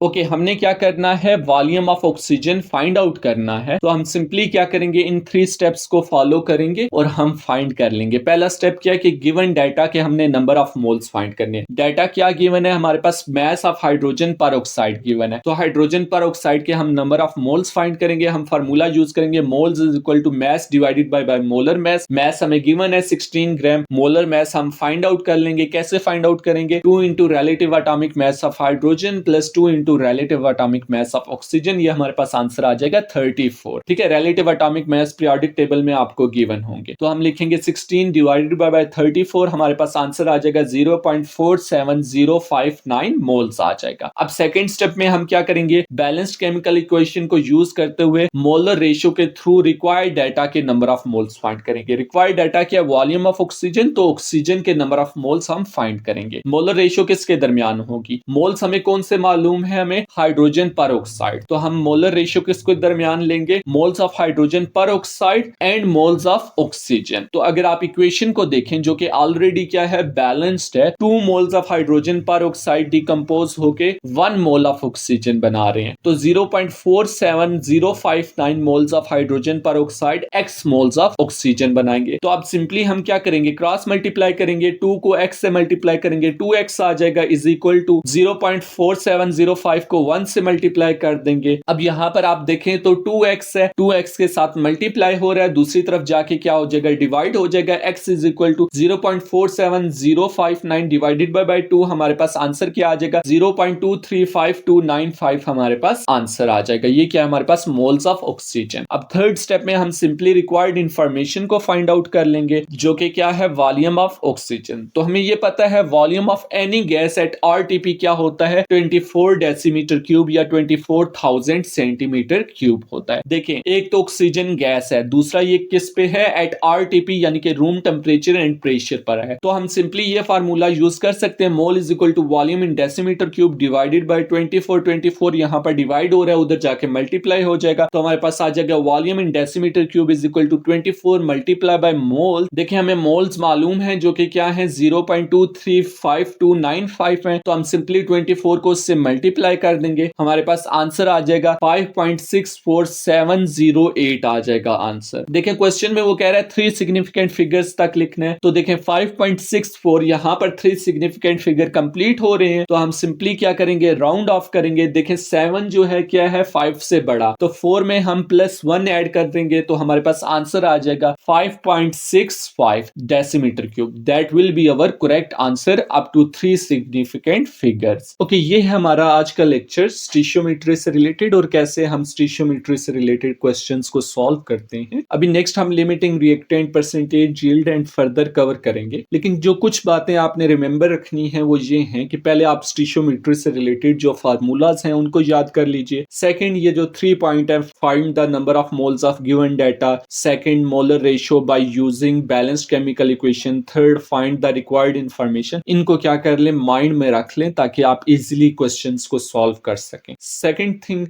Okay, हमने क्या करना है, volume of oxygen find out करना है। तो हम सिंपली क्या करेंगे, इन 3 स्टेप्स को फॉलो करेंगे और हम फाइंड कर लेंगे। पहला स्टेप क्या है कि गिवन डाटा के हमने नंबर ऑफ मोल्स फाइंड करने हैं। डाटा क्या गिवन है, हमारे पास mass of hydrogen peroxide given है। तो हाइड्रोजन पेरोक्साइड के हम नंबर ऑफ मोल्स फाइंड करेंगे। हम फार्मूला यूज करेंगे, moles is equal to mass divided by molar mass. Mass हमें गिवन है 16 ग्राम, मोलर मास हम फाइंड आउट कर लेंगे। कैसे फाइंड आउट करेंगे, 2 into relative atomic mass of hydrogen plus 2 into relative atomic mass of oxygen. ये हमारे पास आंसर आ जाएगा 34। ठीक है, रिलेटिव एटॉमिक मास पीरियोडिक टेबल में आपको गिवन होंगे। तो हम लिखेंगे 16 डिवाइडेड बाय 34, हमारे पास आंसर आ जाएगा 0.47059 मोल्स आ जाएगा। अब सेकंड स्टेप में हम क्या करेंगे, बैलेंस्ड केमिकल इक्वेशन को यूज करते हुए मोलर रेशियो के थ्रू रिक्वायर्ड डाटा के नंबर ऑफ मोल्स फाइंड करेंगे। रिक्वायर्ड डाटा क्या, वॉल्यूम ऑफ ऑक्सीजन, तो ऑक्सीजन के नंबर ऑफ मोल्स हम फाइंड करेंगे। मोलर रेशियो किसके दरमियान होगी, मोल्स हमें कौन से मालूम है, हमें हाइड्रोजन पेरोक्साइड। तो हम मोलर रेशियो किसके दरमियान लेंगे, moles of hydrogen peroxide and moles of oxygen. तो अगर आप इक्वेशन को देखें जो कि ऑलरेडी क्या है, बैलेंस्ड है, 2 moles of hydrogen peroxide decompose होके 1 मोल ऑफ ऑक्सीजन बना रहे हैं। तो 0.47059 moles of hydrogen peroxide x moles of oxygen बनाएंगे। तो अब सिंपली हम क्या करेंगे, क्रॉस मल्टीप्लाई करेंगे, 2 को x से मल्टीप्लाई करेंगे, 2x आ जाएगा इज इक्वल टू 0.4705 को 1 से मल्टीप्लाई कर देंगे। अब यहां पर आप देखें तो 2x है, 2x के साथ मल्टीप्लाई हो रहा है, दूसरी तरफ जाके क्या हो जाएगा, डिवाइड हो जाएगा। x is equal to 0.47059 divided by 2, हमारे पास आंसर क्या आ जाएगा, 0.235295 हमारे पास आंसर आ जाएगा। ये क्या है, हमारे पास मोल्स ऑफ ऑक्सीजन। अब थर्ड स्टेप में हम सिंपली रिक्वायर्ड इंफॉर्मेशन को फाइंड आउट कर लेंगे जो कि क्या है, वॉल्यूम ऑफ ऑक्सीजन। तो हमें ये पता है volume of any gas at RTP क्या होता है, 24 डेसीमीटर क्यूब या 24,000 सेंटीमीटर क्यूब होता है। देखें, एक तो ऑक्सीजन गैस है, दूसरा ये किस पे है, एट आरटीपी यानी कि रूम टेम्परेचर एंड प्रेशर पर है। तो हम सिंपली ये फार्मूला यूज कर सकते हैं, mole is equal to volume in decimetre cube divided by 24 यहां पर डिवाइड हो रहा है, उधर जाके मल्टीप्लाई हो जाएगा। तो हमारे पास आ जाएगा volume in decimetre cube is equal to 24 multiply by mole. देखें, हमें मोल्स मालूम है जो कि क्या है, 0.235295 है। तो हम सिंपली 24 को उससे मल्टीप्लाई कर देंगे, हमारे पास आंसर आ जाएगा 5.64708 आ जाएगा आंसर। देखें, क्वेश्चन में वो कह रहा है 3 सिग्निफिकेंट फिगर्स तक लिखना है। तो देखें 5.64, यहां पर 3 सिग्निफिकेंट फिगर कंप्लीट हो रहे हैं। तो हम सिंपली क्या करेंगे, राउंड ऑफ करेंगे। देखें 7 जो है क्या है, 5 से बड़ा, तो 4 में हम +1 ऐड कर देंगे, तो हमारे पास आंसर आ जाएगा 5.65 decimetre cube. That will be our correct answer up to 3 significant figures. Okay, ये है हमारा आज का लेक्चर स्टीशियोमेट्री से रिलेटेड और कैसे हम स्टीशियोमेट्री से रिलेटेड क्वेश्चंस को सॉल्व करते हैं। अभी नेक्स्ट हम limiting reactant, percentage, yield and further cover करेंगे। लेकिन जो कुछ बातें आपने रिमेंबर रखनी है वो ये हैं कि पहले आप स्टीशियोमेट्री से रिलेटेड जो फार्मूलाज हैं उनको याद कर लीजिए। सेकंड, ये जो 3 पॉइंट है, find the number of moles of given data. Second, molar ratio by using balanced chemical equation. Third, find the required information. इनको क्या कर लें, माइंड में रख लें ताकि आप इजीली क्वेश्चंस को सॉल्व कर सकें।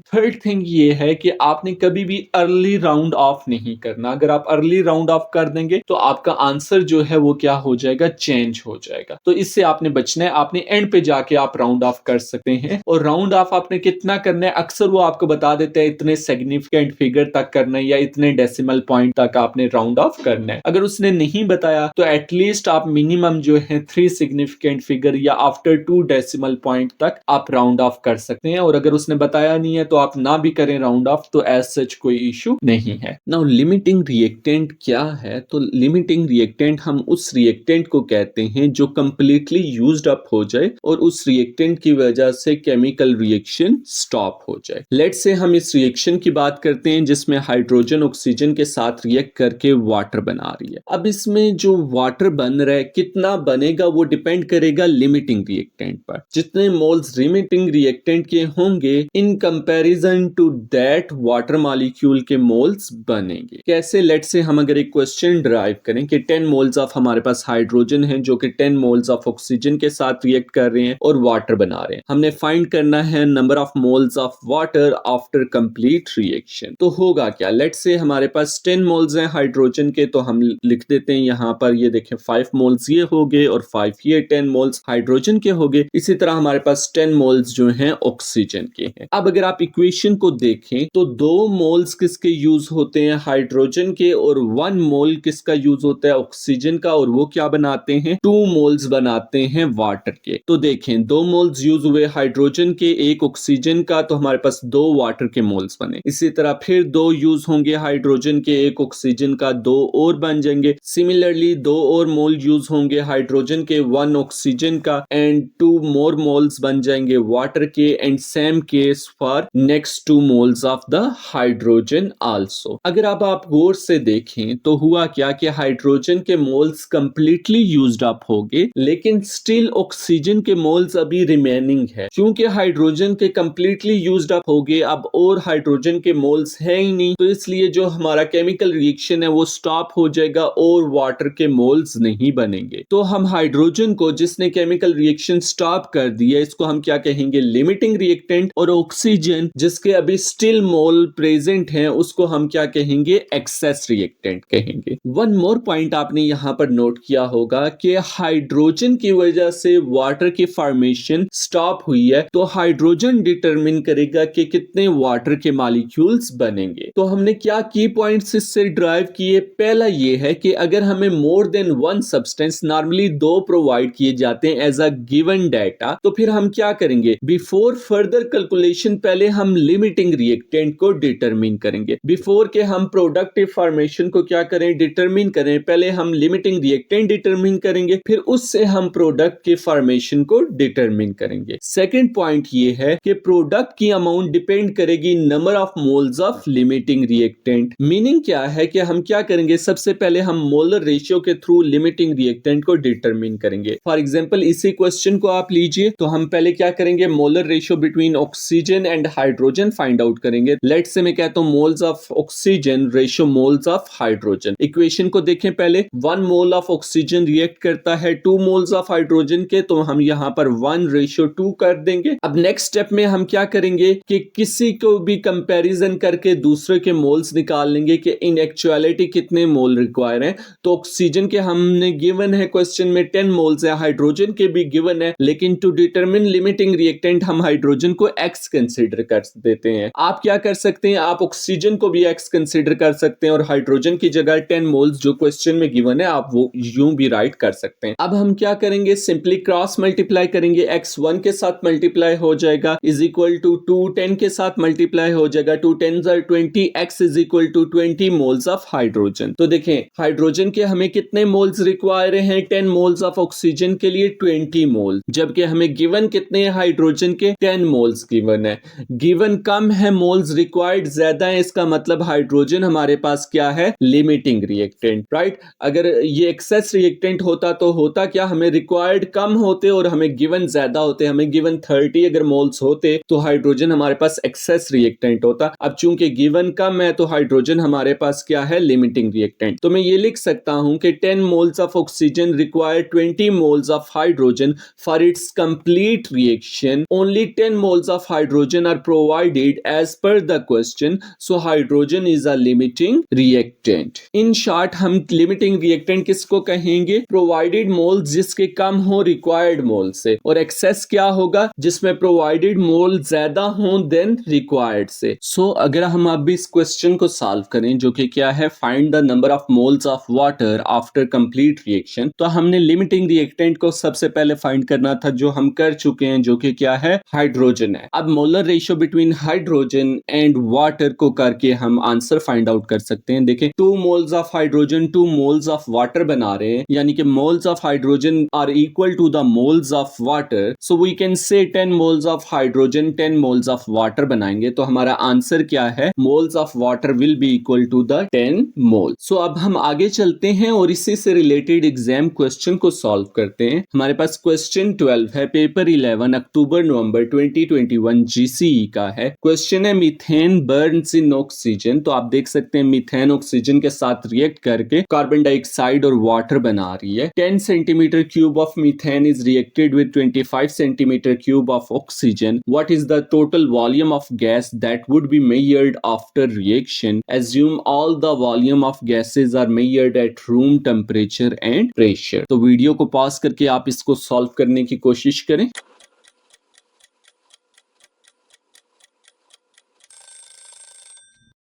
थर्ड थिंग ये है कि आपने कभी भी अर्ली राउंड ऑफ नहीं करना। अगर आप अर्ली राउंड ऑफ कर देंगे तो आपका आंसर जो है वो क्या हो जाएगा, चेंज हो जाएगा। तो इससे आपने बचना है। आपने एंड पे जाके आप राउंड ऑफ कर सकते हैं, और राउंड ऑफ आपने कितना करना है, अक्सर वो आपको बता देते हैं इतने सिग्निफिकेंट फिगर तक करना है या इतने डेसिमल पॉइंट तक आपने राउंड ऑफ करना है। अगर उसने नहीं बताया तो एटलीस्ट आप मिनिमम जो है 3 सिग्निफिकेंट फिगर या आफ्टर 2 डेसिमल पॉइंट तक आप राउंड ऑफ कर सकते हैं। और अगर उसने बताया नहीं है तो आप ना भी करें राउंड ऑफ, तो एज सच कोई इशू नहीं है। नाउ लिमिटिंग रिएक्टेंट क्या है? तो लिमिटिंग रिएक्टेंट हम उस रिएक्टेंट को कहते हैं जो कंप्लीटली यूज्ड अप हो जाए और उस रिएक्टेंट की वजह से केमिकल रिएक्शन स्टॉप हो जाए। लेट्स से हम इस रिएक्शन की बात करते हैं जिसमें हाइड्रोजन ऑक्सीजन के साथ रिएक्ट करके वाटर बना रही है। अब इसमें जो वाटर बन रहा है कितना बनेगा वो डिपेंड करेगा लिमिटिंग रिएक्टेंट पर। जितने मोल्स लिमिटिंग रिएक्टेंट के होंगे in comparison to that water molecule के मोल्स बनेंगे। कैसे? लेट्स से हम अगर एक क्वेश्चन ड्राइव करें कि 10 मोल्स ऑफ हमारे पास हाइड्रोजन है जो कि 10 मोल्स ऑफ ऑक्सीजन के साथ रिएक्ट कर रहे हैं और वाटर बना रहे हैं। हमने फाइंड करना है number of moles of water after complete reaction. तो होगा क्या? लेट्स से हमारे पास 10 मोल्स हैं हाइड्रोजन के, तो हम लिख देते हैं यहाँ पर, ये देखें 5 मोल्स ये हो गए और 5 ये 10 मोल्स हाइड्रोजन के हो गए। इसी तरह हमारे पास 10 मोल्स जो हैं ऑक्सीजन के हैं। अब अगर आप इक्वेशन को देखें तो 2 मोल्स किसके यूज होते हैं, हाइड्रोजन के, और 1 मोल किसका यूज होता है, ऑक्सीजन का, और वो क्या बनाते हैं, 2 मोल्स बनाते हैं वाटर के। तो देखें 2 मोल्स यूज हुए हाइड्रोजन के, 1 ऑक्सीजन का, तो हमारे पास 2 वाटर के मोल्स बने। इसी तरह फिर 2 यूज होंगे हाइड्रोजन के, 1 ऑक्सीजन का, 2 और बन जाएंगे। सिमिलरली 2 और मोल यूज होंगे हाइड्रोजन के, 1 ऑक्सीजन का, एंड 2 मोर मोल्स बन जाएंगे वाटर के। And same case for next 2 moles of the hydrogen also. अगर आप गौर से देखें तो हुआ क्या कि हाइड्रोजन के मोल्स कंप्लीटली यूज्ड अप हो गए, लेकिन स्टिल ऑक्सीजन के मोल्स अभी रिमेनिंग है। क्योंकि हाइड्रोजन के कंप्लीटली यूज्ड अप हो गए, अब और हाइड्रोजन के मोल्स है ही नहीं, तो इसलिए जो हमारा केमिकल रिएक्शन है वो स्टॉप हो जाएगा और वाटर के मोल्स नहीं बनेंगे। तो हम हाइड्रोजन को, जिसने केमिकल रिएक्शन स्टॉप कर दिया, इसको हम क्या कहेंगे, लिमिटिंग रिएक्टेंट। और ऑक्सीजन जिसके अभी स्टिल मोल प्रेजेंट हैं उसको हम क्या कहेंगे, एक्सेस रिएक्टेंट कहेंगे। वन मोर पॉइंट आपने यहां पर नोट किया होगा कि हाइड्रोजन की वजह से वाटर की फॉर्मेशन स्टॉप हुई है, तो हाइड्रोजन डिटरमिन करेगा कि कितने वाटर के मॉलिक्यूल्स बनेंगे। तो हमने क्या की पॉइंट्स इससे ड्राइव किए? पहला ये है कि अगर हमें more than 1 substance, normally 2 provide किए जाते हैं एज अ गिवन डाटा, तो फिर हम क्या करेंगे, बिफोर फर्दर कैलकुलेशन पहले हम लिमिटिंग रिएक्टेंट को डिटरमिन करेंगे। बिफोर के हम प्रोडक्टिव फॉर्मेशन को क्या करें, डिटरमिन करें, पहले हम लिमिटिंग रिएक्टेंट डिटरमिन करेंगे, फिर उससे हम प्रोडक्ट के फॉर्मेशन को डिटरमिन करेंगे। सेकंड पॉइंट ये है कि प्रोडक्ट की अमाउंट डिपेंड करेगी number of moles of limiting reactant. Meaning क्या है कि हम क्या करेंगे, सबसे पहले हम मोलर रेशियो के थ्रू लिमिटिंग रिएक्टेंट को डिटरमिन करेंगे। फॉर एग्जांपल इसी क्वेश्चन को आप लीजिए, तो हम पहले क्या करेंगे, molar ratio between oxygen and hydrogen find out करेंगे। लेट्स से मैं कहता हूं moles of oxygen ratio moles of hydrogen. Equation को देखें पहले, 1 मोल ऑफ ऑक्सीजन रिएक्ट करता है 2 मोल्स ऑफ हाइड्रोजन के, तो हम यहां पर 1:2 कर देंगे। अब नेक्स्ट स्टेप में हम क्या करेंगे कि किसी को भी कंपैरिजन करके दूसरे के मोल्स निकाल लेंगे कि इन एक्चुअलिटी कितने मोल रिक्वायर हैं। तो ऑक्सीजन के हमने गिवन है क्वेश्चन में 10 मोल्स है, हाइड्रोजन के भी गिवन है, लेकिन टू डिटरमिन लिमिटिंग रिएक्टेंट हम हाइड्रोजन को x कंसीडर कर देते हैं। आप क्या कर सकते हैं, आप ऑक्सीजन को भी x कंसीडर कर सकते हैं और हाइड्रोजन की जगह 10 मोल्स जो क्वेश्चन में गिवन है आप वो यूं भी राइट कर सकते हैं। अब हम क्या करेंगे, सिंपली क्रॉस मल्टीप्लाई करेंगे, x 1 के साथ मल्टीप्लाई हो जाएगा इज इक्वल टू 2 10 के साथ मल्टीप्लाई हो जाएगा, 2 10s are 20, x is equal to 20 moles of hydrogen. तो देखें हाइड्रोजन के हमें कितने मोल्स रिक्वायर हैं, 10 मोल्स ऑफ ऑक्सीजन के लिए 20 मोल, जबकि हमें गिवन कितने हाइड्रोजन ऑक्सीजन के 10 मोल्स गिवन है। गिवन कम है, मोल्स रिक्वायर्ड ज्यादा है, इसका मतलब हाइड्रोजन हमारे पास क्या है, लिमिटिंग रिएक्टेंट, राइट। अगर ये एक्सेस रिएक्टेंट होता तो होता क्या, हमें रिक्वायर्ड कम होते और हमें गिवन ज्यादा होते। हमें गिवन 30 अगर मोल्स होते तो हाइड्रोजन हमारे पास एक्सेस रिएक्टेंट होता। अब चूंकि गिवन कम है तो हाइड्रोजन हमारे पास क्या है, लिमिटिंग रिएक्टेंट। तो मैं ये लिख सकता हूं कि 10 moles of oxygen require 20 moles of hydrogen for its complete reaction. Only 10 moles of hydrogen are provided as per the question, so hydrogen is a limiting reactant. In short हम limiting reactant किसको कहेंगे, provided moles जिसके कम हो required मोल से, और access क्या होगा, जिसमें प्रोवाइडेड मोल ज्यादा हो देन रिक्वायर्ड से। सो अगर हम अब इस क्वेश्चन को सॉल्व करें जो कि क्या है, find the number of moles of water after complete reaction, तो हमने लिमिटिंग रिएक्टेंट को सबसे पहले फाइंड करना था, जो हम कर चुके हैं, जो कि क्या है, हाइड्रोजन है। अब molar ratio between hydrogen and water को करके हम आंसर फाइंड आउट कर सकते हैं। देखें 2 moles of hydrogen 2 moles of water बना रहे हैं, यानी कि moles of hydrogen are equal to the moles of water, so we can say 10 moles of hydrogen 10 moles of water बनाएंगे, तो हमारा आंसर क्या है, moles of water will be equal to the 10 mole. So अब हम आगे चलते हैं और इसी से रिलेटेड एग्जाम क्वेश्चन को सॉल्व करते हैं। हमारे पास क्वेश्चन 12 है, पेपर 11 अक्टूबर नवंबर 2021 जीसीई का है। क्वेश्चन है मीथेन बर्न्स इन ऑक्सीजन। तो आप देख सकते हैं मीथेन ऑक्सीजन के साथ रिएक्ट करके कार्बन डाइऑक्साइड और वाटर बना रही है। 10 centimetre cube of methane is reacted with 25 centimetre cube of oxygen. What is the total volume of gas that would be measured after reaction? Assume all the volume of gases are measured at room temperature and pressure. तो video को pause करके आप इसको solve करने की कोशिश करें।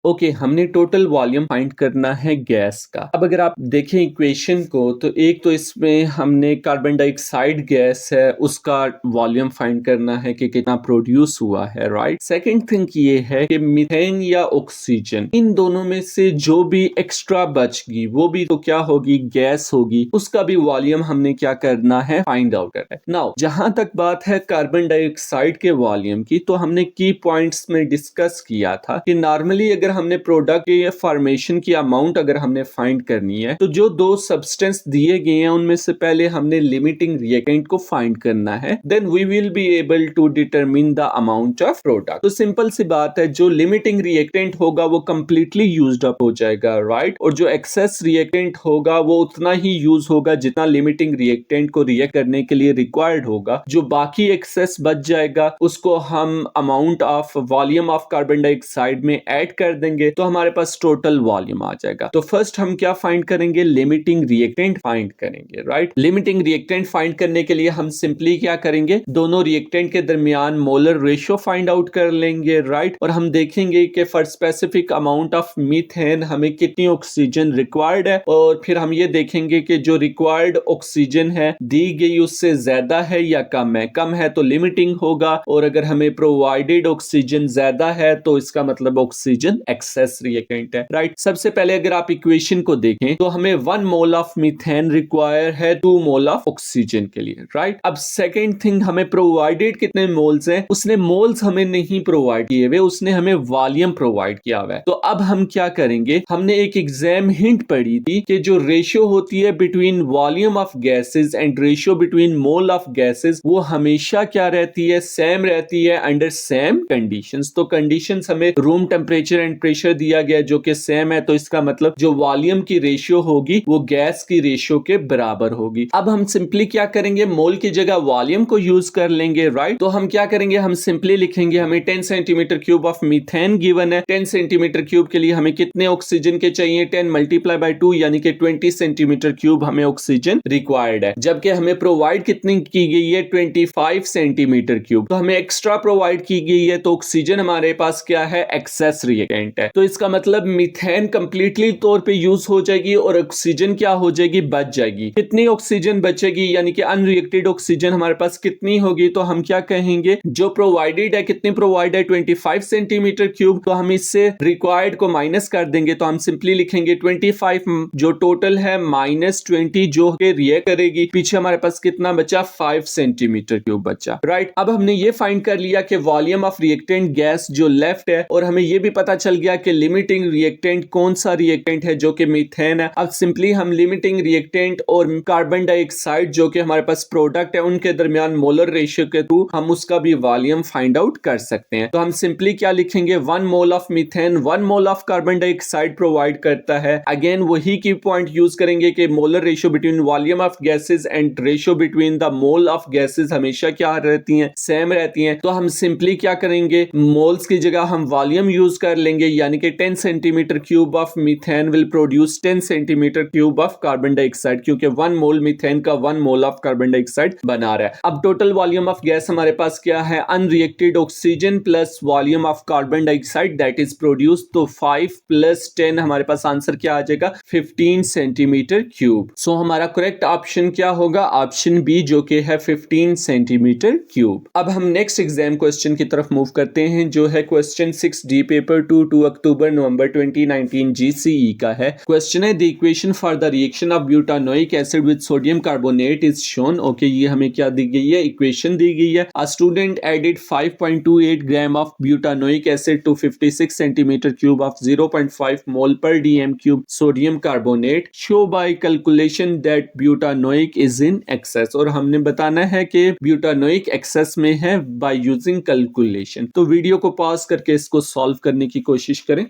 Okay, हमने टोटल वॉल्यूम फाइंड करना है गैस का। अब अगर आप देखें इक्वेशन को, तो एक तो इसमें हमने कार्बन डाइऑक्साइड गैस है उसका वॉल्यूम फाइंड करना है कि कितना प्रोड्यूस हुआ है, राइट। सेकंड थिंग ये है कि मीथेन या ऑक्सीजन, इन दोनों में से जो भी एक्स्ट्रा बचगी वो भी तो क्या होगी, गैस होगी, उसका भी वॉल्यूम हमने क्या करना है, फाइंड आउट करना है। नाउ जहां तक बात है कार्बन डाइऑक्साइड के वॉल्यूम की, तो हमने की पॉइंट्स में डिस्कस किया था कि नॉर्मली अगर हमने प्रोडक्ट के फॉर्मेशन की अमाउंट अगर हमने फाइंड करनी है, तो जो 2 सब्सटेंस दिए गए हैं उनमें से पहले हमने लिमिटिंग रिएक्टेंट को फाइंड करना है, then we will be able to determine the amount of product. तो सिंपल सी बात है, जो लिमिटिंग रिएक्टेंट होगा वो कंप्लीटली यूज्ड अप हो जाएगा, राइट, और जो एक्सेस रिएक्टेंट होगा वो उतना ही यूज होगा जितना लिमिटिंग रिएक्टेंट को रिएक्ट करने के लिए रिक्वायर्ड होगा। जो बाकी एक्सेस बच जाएगा उसको हम amount of volume of carbon dioxide में ऐड कर देंगे, तो हमारे पास टोटल वॉल्यूम आ जाएगा। तो फर्स्ट हम क्या फाइंड करेंगे, लिमिटिंग रिएक्टेंट फाइंड करेंगे, राइट। लिमिटिंग रिएक्टेंट फाइंड करने के लिए हम सिंपली क्या करेंगे, दोनों रिएक्टेंट के दरमियान मोलर रेशियो फाइंड आउट कर लेंगे, राइट, और हम देखेंगे कि for specific amount of methane हमें कितनी ऑक्सीजन रिक्वायर्ड है, और फिर हम ये देखेंगे कि जो रिक्वायर्ड ऑक्सीजन है दी गई उससे ज्यादा है या कम है। कम है तो लिमिटिंग होगा, और अगर हमें प्रोवाइडेड ऑक्सीजन ज्यादा है तो इसका मतलब ऑक्सीजन एक्सेस रिएक्टेंट है, राइट। सबसे पहले अगर आप इक्वेशन को देखें तो हमें 1 मोल ऑफ मीथेन रिक्वायर है 2 मोल ऑफ ऑक्सीजन के लिए, राइट। अब सेकेंड थिंग, हमें प्रोवाइडेड कितने मोल्स हैं, उसने मोल्स हमें नहीं प्रोवाइड किए हुए, उसने हमें वॉल्यूम प्रोवाइड किया हुआ है। तो अब हम क्या करेंगे, हमने एक एग्जाम हिंट पढ़ी थी कि जो रेशियो होती है between volume of gases and ratio between mole of gases, वो हमेशा क्या रहती है, सेम रहती है अंडर सेम कंडीशंस। तो कंडीशंस हमें रूम टेम्परेचर एंड प्रेशर दिया गया जो कि सेम है, तो इसका मतलब जो वॉल्यूम की रेशियो होगी वो गैस की रेशियो के बराबर होगी। अब हम सिंपली क्या करेंगे, मोल की जगह वॉल्यूम को यूज कर लेंगे, राइट। तो हम क्या करेंगे, हम सिंपली लिखेंगे हमें 10 centimetre cube of methane given है। 10 सेंटीमीटर क्यूब के लिए हमें कितने ऑक्सीजन के चाहिए, 10 मल्टीप्लाई बाय 2 यानी कि 20 सेंटीमीटर क्यूब हमें ऑक्सीजन रिक्वायर्ड है, जबकि हमें प्रोवाइड कितनी की गई है, 25 सेंटीमीटर क्यूब। तो हमें एक्स्ट्रा प्रोवाइड की गई है, तो ऑक्सीजन हमारे पास क्या है, एक्सेस रिएक्टेंट रिएक्टेंट है। तो इसका मतलब मीथेन कंप्लीटली तौर पे यूज हो जाएगी और ऑक्सीजन क्या हो जाएगी, बच जाएगी। कितनी ऑक्सीजन बचेगी, यानी कि अनरिएक्टेड ऑक्सीजन हमारे पास कितनी होगी, तो हम क्या कहेंगे, जो प्रोवाइडेड है, कितनी प्रोवाइड है 25 सेंटीमीटर क्यूब, तो हम इससे रिक्वायर्ड को माइनस कर देंगे, तो हम सिंपली लिखेंगे 25 जो टोटल है माइनस 20 जो के रिएक्ट करेगी, पीछे हमारे पास कितना बचा, 5 सेंटीमीटर क्यूब बचा, राइट। अब हमने ये फाइंड कर लिया कि वॉल्यूम ऑफ रिएक्टेंट गैस जो लेफ्ट है, और हमें ये भी पता चल गया कि लिमिटिंग रिएक्टेंट कौन सा रिएक्टेंट है, जो कि मीथेन है। अब सिंपली हम लिमिटिंग रिएक्टेंट और कार्बन डाइऑक्साइड जो कि हमारे पास प्रोडक्ट है, उनके दरमियान मोलर रेशियो के थ्रू हम उसका भी वॉल्यूम फाइंड आउट कर सकते हैं। तो हम सिंपली क्या लिखेंगे, 1 mole of methane 1 mole of carbon dioxide provide करता है। अगेन वही की पॉइंट यूज करेंगे कि molar ratio between volume of gases and ratio between the mole of gases हमेशा क्या रहती हैं, सेम रहती हैं। तो हम सिंपली क्या करेंगे, मोल्स की जगह हम वॉल्यूम यूज कर लेंगे, यानी कि 10 centimetre cube of methane will produce 10 centimetre cube of carbon dioxide, क्योंकि 1 मोल मीथेन का 1 मोल ऑफ कार्बन डाइऑक्साइड बना रहा है। अब टोटल वॉल्यूम ऑफ गैस हमारे पास क्या है, unreacted oxygen plus volume of carbon dioxide that is produce, तो 5 प्लस 10 हमारे पास आंसर क्या आ जाएगा, 15 सेंटीमीटर क्यूब। सो हमारा करेक्ट ऑप्शन क्या होगा, ऑप्शन बी जो कि है 15 सेंटीमीटर क्यूब। अब हम नेक्स्ट एग्जाम क्वेश्चन की तरफ मूव करते हैं, जो है क्वेश्चन 6D पेपर 2 अक्टूबर नवंबर 2019 GCE का है। क्वेश्चन है the equation for the reaction of butanoic acid with sodium carbonate is shown. Okay, ये हमें क्या दी गई है, इक्वेशन दी गई है। A student added 5.28 gram of butanoic acid to 56 centimetre cube of 0.5 mole per DM cube sodium carbonate, show by calculation that butanoic is in excess. और हमने बताना है कि ब्यूटानोइक एक्सेस में है बाय यूजिंग कैलकुलेशन। तो वीडियो को pause करके इसको सॉल्व करने की कोशिश करें।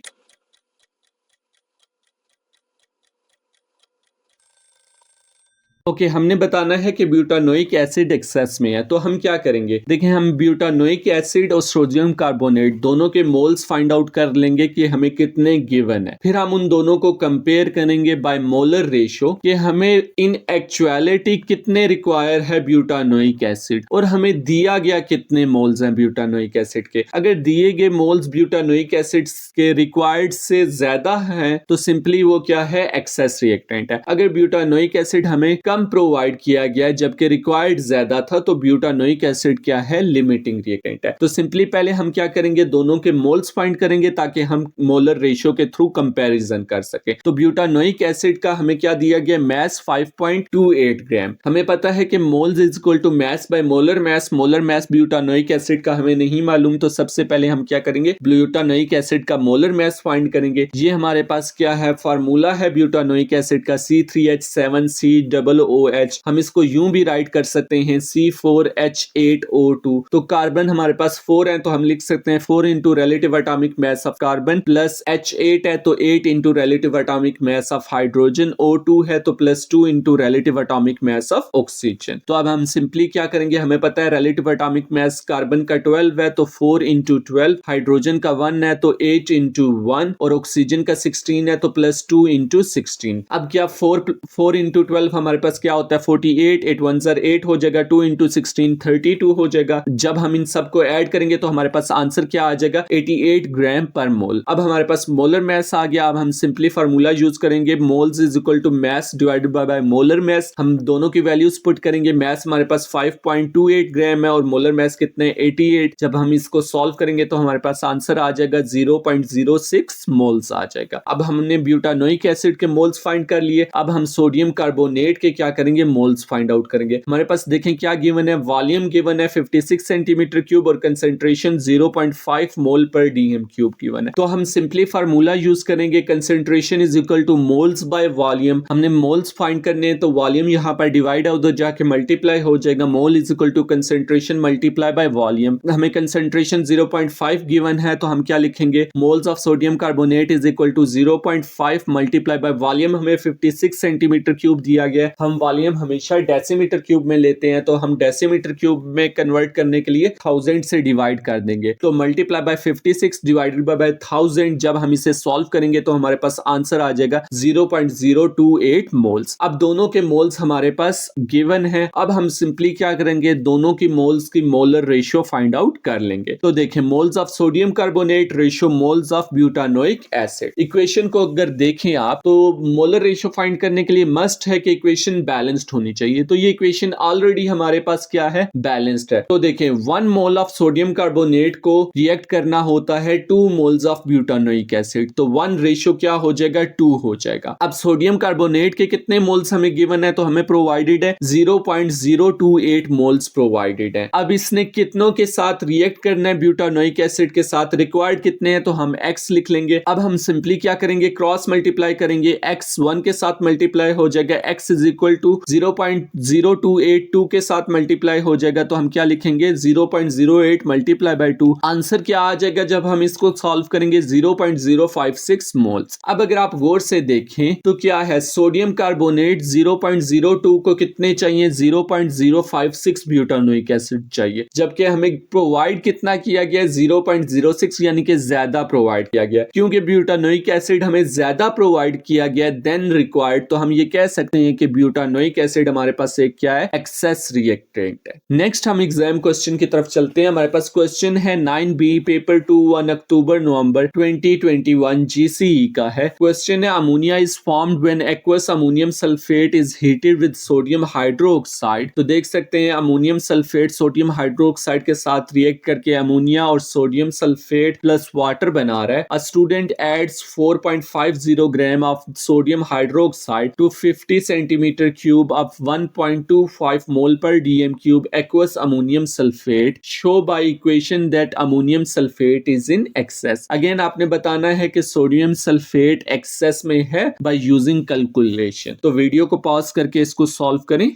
ओके, हमने बताना है कि ब्यूटानोइक एसिड एक्सेस में है, तो हम क्या करेंगे, देखें, हम ब्यूटानोइक एसिड और सोडियम कार्बोनेट दोनों के मोल्स फाइंड आउट कर लेंगे कि हमें कितने गिवन है। फिर हम उन दोनों को कंपेयर करेंगे बाय मोलर रेशियो कि हमें इन एक्चुअलिटी कितने रिक्वायर है ब्यूटानोइक एसिड, और हमें दिया गया कितने मोल्स हैं ब्यूटानोइक एसिड के। अगर दिए गए मोल्स ब्यूटानोइक एसिड के रिक्वायर्ड से ज्यादा हैं तो सिंपली वो क्या है, एक्सेस रिएक्टेंट है। अगर ब्यूटानोइक एसिड हमें कम प्रोवाइड किया गया जबकि रिक्वायर्ड ज्यादा था, तो ब्यूटानोइक एसिड क्या है, लिमिटिंग रिएक्टेंट है। तो सिंपली पहले हम क्या करेंगे, दोनों के मोल्स फाइंड करेंगे ताकि हम मोलर रेशियो के थ्रू कंपैरिजन कर सके। तो ब्यूटानोइक एसिड का हमें क्या दिया गया, मास 5.28 ग्राम। हमें पता है कि moles is equal to mass by molar mass. Molar mass butanoic acid का हमें नहीं मालूम, तो सबसे पहले हम क्या करेंगे, ब्यूटानोइक एसिड का मोलर मास फाइंड करेंगे। ये हमारे पास क्या है, फार्मूला है ब्यूटानोइक एसिड का C3H7COOH। हम इसको यूं भी राइट कर सकते हैं C4H8O2। तो कार्बन हमारे पास 4 है, तो हम लिख सकते हैं 4 into relative atomic mass of carbon, plus H8 है तो 8 into relative atomic mass of hydrogen, O2 है तो plus 2 into relative atomic mass of oxygen. तो अब हम सिंपली क्या करेंगे, हमें पता है रिलेटिव एटॉमिक मास कार्बन का 12 है, तो 4 इंटू 12, हाइड्रोजन का 1 है तो 8 इंटू 1, और ऑक्सीजन का 16 है तो प्लस 2 इंटू 16। अब क्या 4 इंटू 12 हमारे पास क्या होता है, 48, 8 1 8 हो जाएगा, 2 इंटू 16 32 हो जाएगा। जब हम इन सबको ऐड करेंगे तो हमारे पास आंसर क्या आ जाएगा, 88 ग्राम पर मोल। अब हमारे पास मोलर मास आ गया। अब हम सिंपली फार्मूला यूज करेंगे, moles is equal to mass divided by molar mass. हम दोनों की वैल्यूज पुट करेंगे, मास हमारे पास 5.28 ग्राम है और मोलर मास कितने, 88। जब हम इसको सॉल्व करेंगे तो हमारे पास आंसर आ जाएगा 0.06 मोल्स आ जाएगा। अब हमने ब्यूटानोइक एसिड के मोल्स फाइंड कर लिए। अब हम सोडियम कार्बोनेट के क्या करेंगे, मोल्स फाइंड आउट करेंगे। हमारे पास देखें क्या गिवन है, वॉल्यूम गिवन है 56 सेंटीमीटर क्यूब और concentration 0.5 mole per DM cube given है। तो हम सिंपली फार्मूला यूज करेंगे, concentration is equal two moles bye volume. हमने मोल्स फाइंड करने हैं तो वॉल्यूम यहाँ पर डिवाइड है, उधर जाके मल्टीप्लाई हो जाएगा। Mole is equal to concentration multiply by volume. हमें कंसेंट्रेशन 0.5 गिवन है, तो हम क्या लिखेंगे, moles of sodium carbonate is equal to 0.5 multiply by volume. हमें 56 सेंटीमीटर क्यूब दिया गया है, हम हम वॉल्यूम हमेशा डेसीमीटर क्यूब में लेते हैं, तो हम डेसीमीटर क्यूब में कन्वर्ट करने के लिए 1000 से डिवाइड कर देंगे। तो मल्टीप्लाई बाय 56 डिवाइडेड बाय 1000, जब हम इसे सॉल्व करेंगे तो हमारे पास आंसर आ जाएगा 0.028 मोल्स। अब दोनों के मोल्स हमारे पास गिवन है। अब हम सिंपली क्या करेंगे, दोनों की मोल्स की मोलर रेशियो फाइंड आउट कर लेंगे। तो देखें, moles of sodium carbonate ratio moles of butanoic acid. Equation को अगर देखें आप, तो मोलर रेशियो फाइंड करने के लिए मस्ट है कि इक्वेशन बैलेंस्ड होनी चाहिए। तो ये इक्वेशन ऑलरेडी हमारे पास क्या है, बैलेंस्ड है। तो देखें, 1 मोल ऑफ सोडियम कार्बोनेट को रिएक्ट करना होता है 2 मोल्स ऑफ ब्यूटानोइक एसिड, तो 1 रेशियो क्या हो जाएगा, 2 हो जाएगा। अब सोडियम कार्बोनेट के कितने मोल्स हमें गिवन है, तो हमें प्रोवाइडेड है 0.028 मोल्स प्रोवाइडेड है। अब इसने कितनों के साथ रिएक्ट करना है, ब्यूटानोइक एसिड के साथ, रिक्वायर्ड कितने हैं, तो हम x लिख लेंगे। अब हम सिंपली क्या करेंगे, क्रॉस मल्टीप्लाई करेंगे, x 1 के साथ मल्टीप्लाई हो जाएगा, x इज इक्वल टू 0.0282 के साथ मल्टीप्लाई हो जाएगा, तो हम क्या लिखेंगे, 0.08 मल्टीप्लाई बाय 2। आंसर क्या आ जाएगा जब हम इसको सॉल्व करेंगे, 0.056 मोल्स। अब अगर आप गौर से देखें तो क्या है, सोडियम कार्बोनेट 0.02 को कितने चाहिए, 0.056 ब्यूटानोइक एसिड चाहिए, जबकि हमें प्रोवाइड कितना किया गया, 0.06, यानी कि ज्यादा प्रोवाइड किया गया। क्योंकि ब्यूटानोइक एसिड हमें ज्यादा प्रोवाइड किया गया देन रिक्वायर्ड, तो हम ये कह सकते हैं कि ब्यूटानोइक एसिड हमारे पास एक क्या है, एक्सेस रिएक्टेंट है। नेक्स्ट हम एग्जाम क्वेश्चन की तरफ चलते हैं। हमारे पास क्वेश्चन है 9B पेपर 2 1 अक्टूबर नवंबर 2021 GCE का है। क्वेश्चन है, ammonia is formed when aqueous ammonium sulphate is heated with sodium hydroxide. तो देख सकते हैं, अमोनियम सल्फेट सोडियम हाइड्रोक्साइड के साथ रिएक्ट करके अमोनिया और सोडियम सल्फेट प्लस वाटर बना रहा है। A student adds 4.50 gram of sodium hydroxide to 50 centimetre cube of 1.25 mole per DM cube aqueous ammonium sulphate. Show by equation that ammonium sulphate is in excess. Again आपने बताना है कि sodium sulphate excess में है by using calculation. तो video को pause करके इसको सॉल्व करें।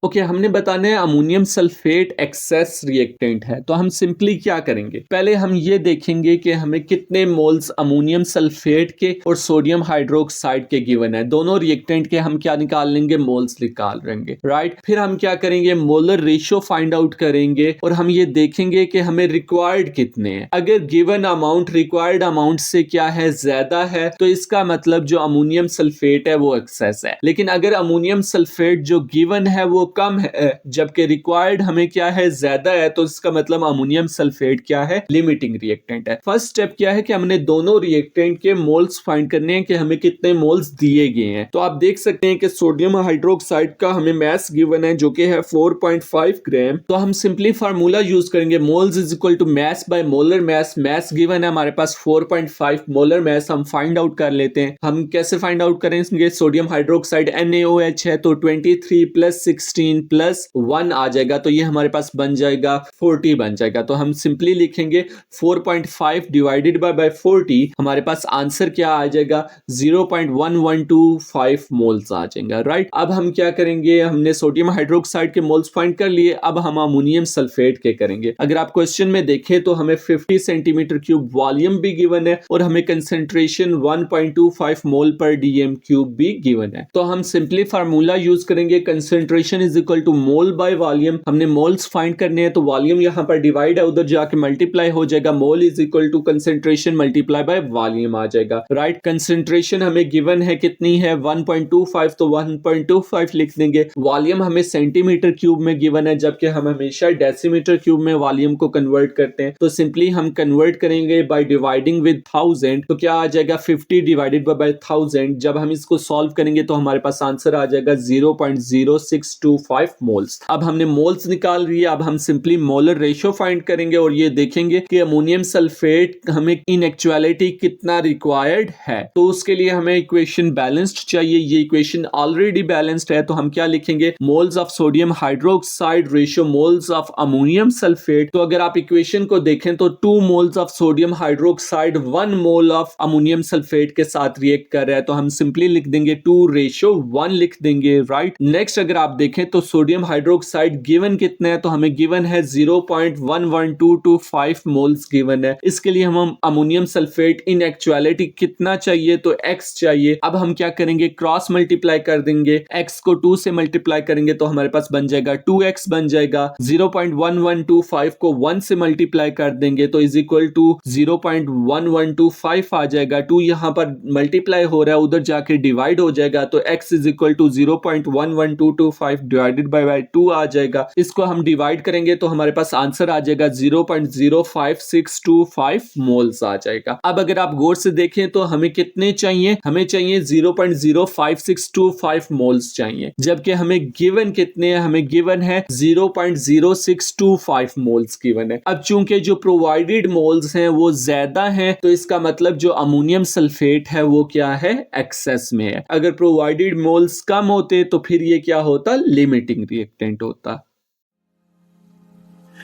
ओके, हमने बताना है अमोनियम सल्फेट एक्सेस रिएक्टेंट है, तो हम सिंपली क्या करेंगे, पहले हम ये देखेंगे कि हमें कितने मोल्स अमोनियम सल्फेट के और सोडियम हाइड्रोक्साइड के गिवन है। दोनों रिएक्टेंट के हम क्या निकाल लेंगे, मोल्स निकाल लेंगे, राइट। फिर हम क्या करेंगे, मोलर रेशियो फाइंड आउट करेंगे और हम ये देखेंगे कि हमें रिक्वायर्ड कितने हैं। अगर गिवन अमाउंट रिक्वायर्ड अमाउंट से क्या है, ज्यादा है, तो इसका मतलब जो अमोनियम सल्फेट है वो एक्सेस है। लेकिन अगर अमोनियम सल्फेट जो गिवन है वो कम है जबकि रिक्वायर्ड हमें क्या है, ज्यादा है, तो इसका मतलब अमोनियम सल्फेट क्या है, लिमिटिंग रिएक्टेंट है। फर्स्ट स्टेप क्या है कि हमने दोनों रिएक्टेंट के मोल्स फाइंड करने हैं कि हमें कितने मोल्स दिए गए हैं। तो आप देख सकते हैं कि सोडियम हाइड्रोक्साइड का हमें मास गिवन है जो कि है 4.5 ग्राम। तो हम सिंपली फार्मूला यूज करेंगे, moles is equal to mass by molar mass. Mass given है हमारे पास 4.5, मोलर मास हम फाइंड आउट कर लेते हैं। हम कैसे फाइंड आउट करेंगे, सोडियम हाइड्रोक्साइड NaOH है, तो 23 प्लस 16 प्लस 1 आ जाएगा, तो ये हमारे पास बन जाएगा 40 बन जाएगा। तो हम सिंपली लिखेंगे 4.5 डिवाइडेड बाय 40, हमारे पास आंसर क्या आ जाएगा, 0.1125 मोल्स आ जाएगा, राइट। अब हम क्या करेंगे, हमने सोडियम हाइड्रोक्साइड के मोल्स फाइंड कर लिए, अब हम अमोनियम सल्फेट के करेंगे। अगर आप क्वेश्चन में देखें तो हमें 50 सेंटीमीटर क्यूब वॉल्यूम भी गिवन है और हमें concentration 1.25 mole per DM cube भी गिवन है। तो हम सिंपली फार्मूला यूज करेंगे, concentration is equal to mole by volume. हमने मोल्स फाइंड करने हैं तो वॉल्यूम यहां पर डिवाइड है, उधर जाके मल्टीप्लाई हो जाएगा, mole is equal to concentration multiply by volume आ जाएगा, राइट। कंसेंट्रेशन हमें गिवन है कितनी है, 1.25, तो 1.25 लिख देंगे। वॉल्यूम हमें सेंटीमीटर क्यूब में गिवन है, जबकि हम हमेशा डेसीमीटर क्यूब में वॉल्यूम को कन्वर्ट करते हैं। तो सिंपली हम कन्वर्ट करेंगे बाय डिवाइडिंग विद 1000, तो क्या आ जाएगा 50 डिवाइडेड बाय 1000। जब हम इसको सॉल्व करेंगे तो हमारे पास आंसर आ जाएगा 0.0625 मोल्स। अब हमने मोल्स निकाल लिया, अब हम सिंपली मोलर रेशियो फाइंड करेंगे और ये देखेंगे कि अमोनियम सल्फेट हमें इन एक्चुअलिटी कितना रिक्वायर्ड है। तो उसके लिए हमें इक्वेशन बैलेंस्ड चाहिए, ये इक्वेशन ऑलरेडी बैलेंस्ड है, तो हम क्या लिखेंगे, moles of sodium hydroxide ratio moles of ammonium sulphate. तो अगर आप इक्वेशन को देखें तो 2 moles of sodium hydroxide 1 mole of ammonium sulphate के साथ रिएक्ट कर रहा है, तो हम सिंपली लिख देंगे 2:1 लिख देंगे, राइट। नेक्स्ट अगर आप देखें देखें तो सोडियम हाइड्रोक्साइड गिवन कितना है, तो हमें गिवन है 0.11225 मोल्स गिवन है। इसके लिए हम अमोनियम सल्फेट इन एक्चुअलिटी कितना चाहिए, तो x चाहिए। अब हम क्या करेंगे, क्रॉस मल्टीप्लाई कर देंगे, x को 2 से मल्टीप्लाई करेंगे तो हमारे पास बन जाएगा 2x बन जाएगा। 0.1125 को 1 से मल्टीप्लाई कर देंगे तो इज इक्वल टू 0.1125 आ जाएगा। 2 यहाँ पर मल्टीप्लाई हो रहा है, उधर जाके डिवाइड हो जाएगा तो x is equal to 0.11225 divided by 2 आ जाएगा। इसको हम डिवाइड करेंगे तो हमारे पास आंसर आ जाएगा 0.05625 मोल्स आ जाएगा। अब अगर आप गौर से देखें तो हमें कितने चाहिए, हमें चाहिए 0.05625 मोल्स चाहिए, जबकि हमें गिवन कितने हैं, हमें गिवन है 0.0625 मोल्स गिवन है। अब चूंकि जो प्रोवाइडेड मोल्स हैं वो ज्यादा हैं तो इसका मतलब जो अमोनियम सल्फेट है वो क्या है, एक्सेस में है। अगर प्रोवाइडेड मोल्स कम होते तो फिर ये क्या होता, लिमिटिंग रिएक्टेंट होता।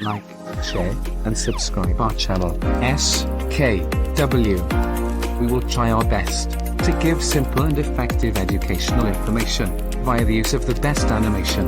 Like, share, and subscribe our channel, SKW. We will try our best to give simple and effective educational information via the use of the best animation.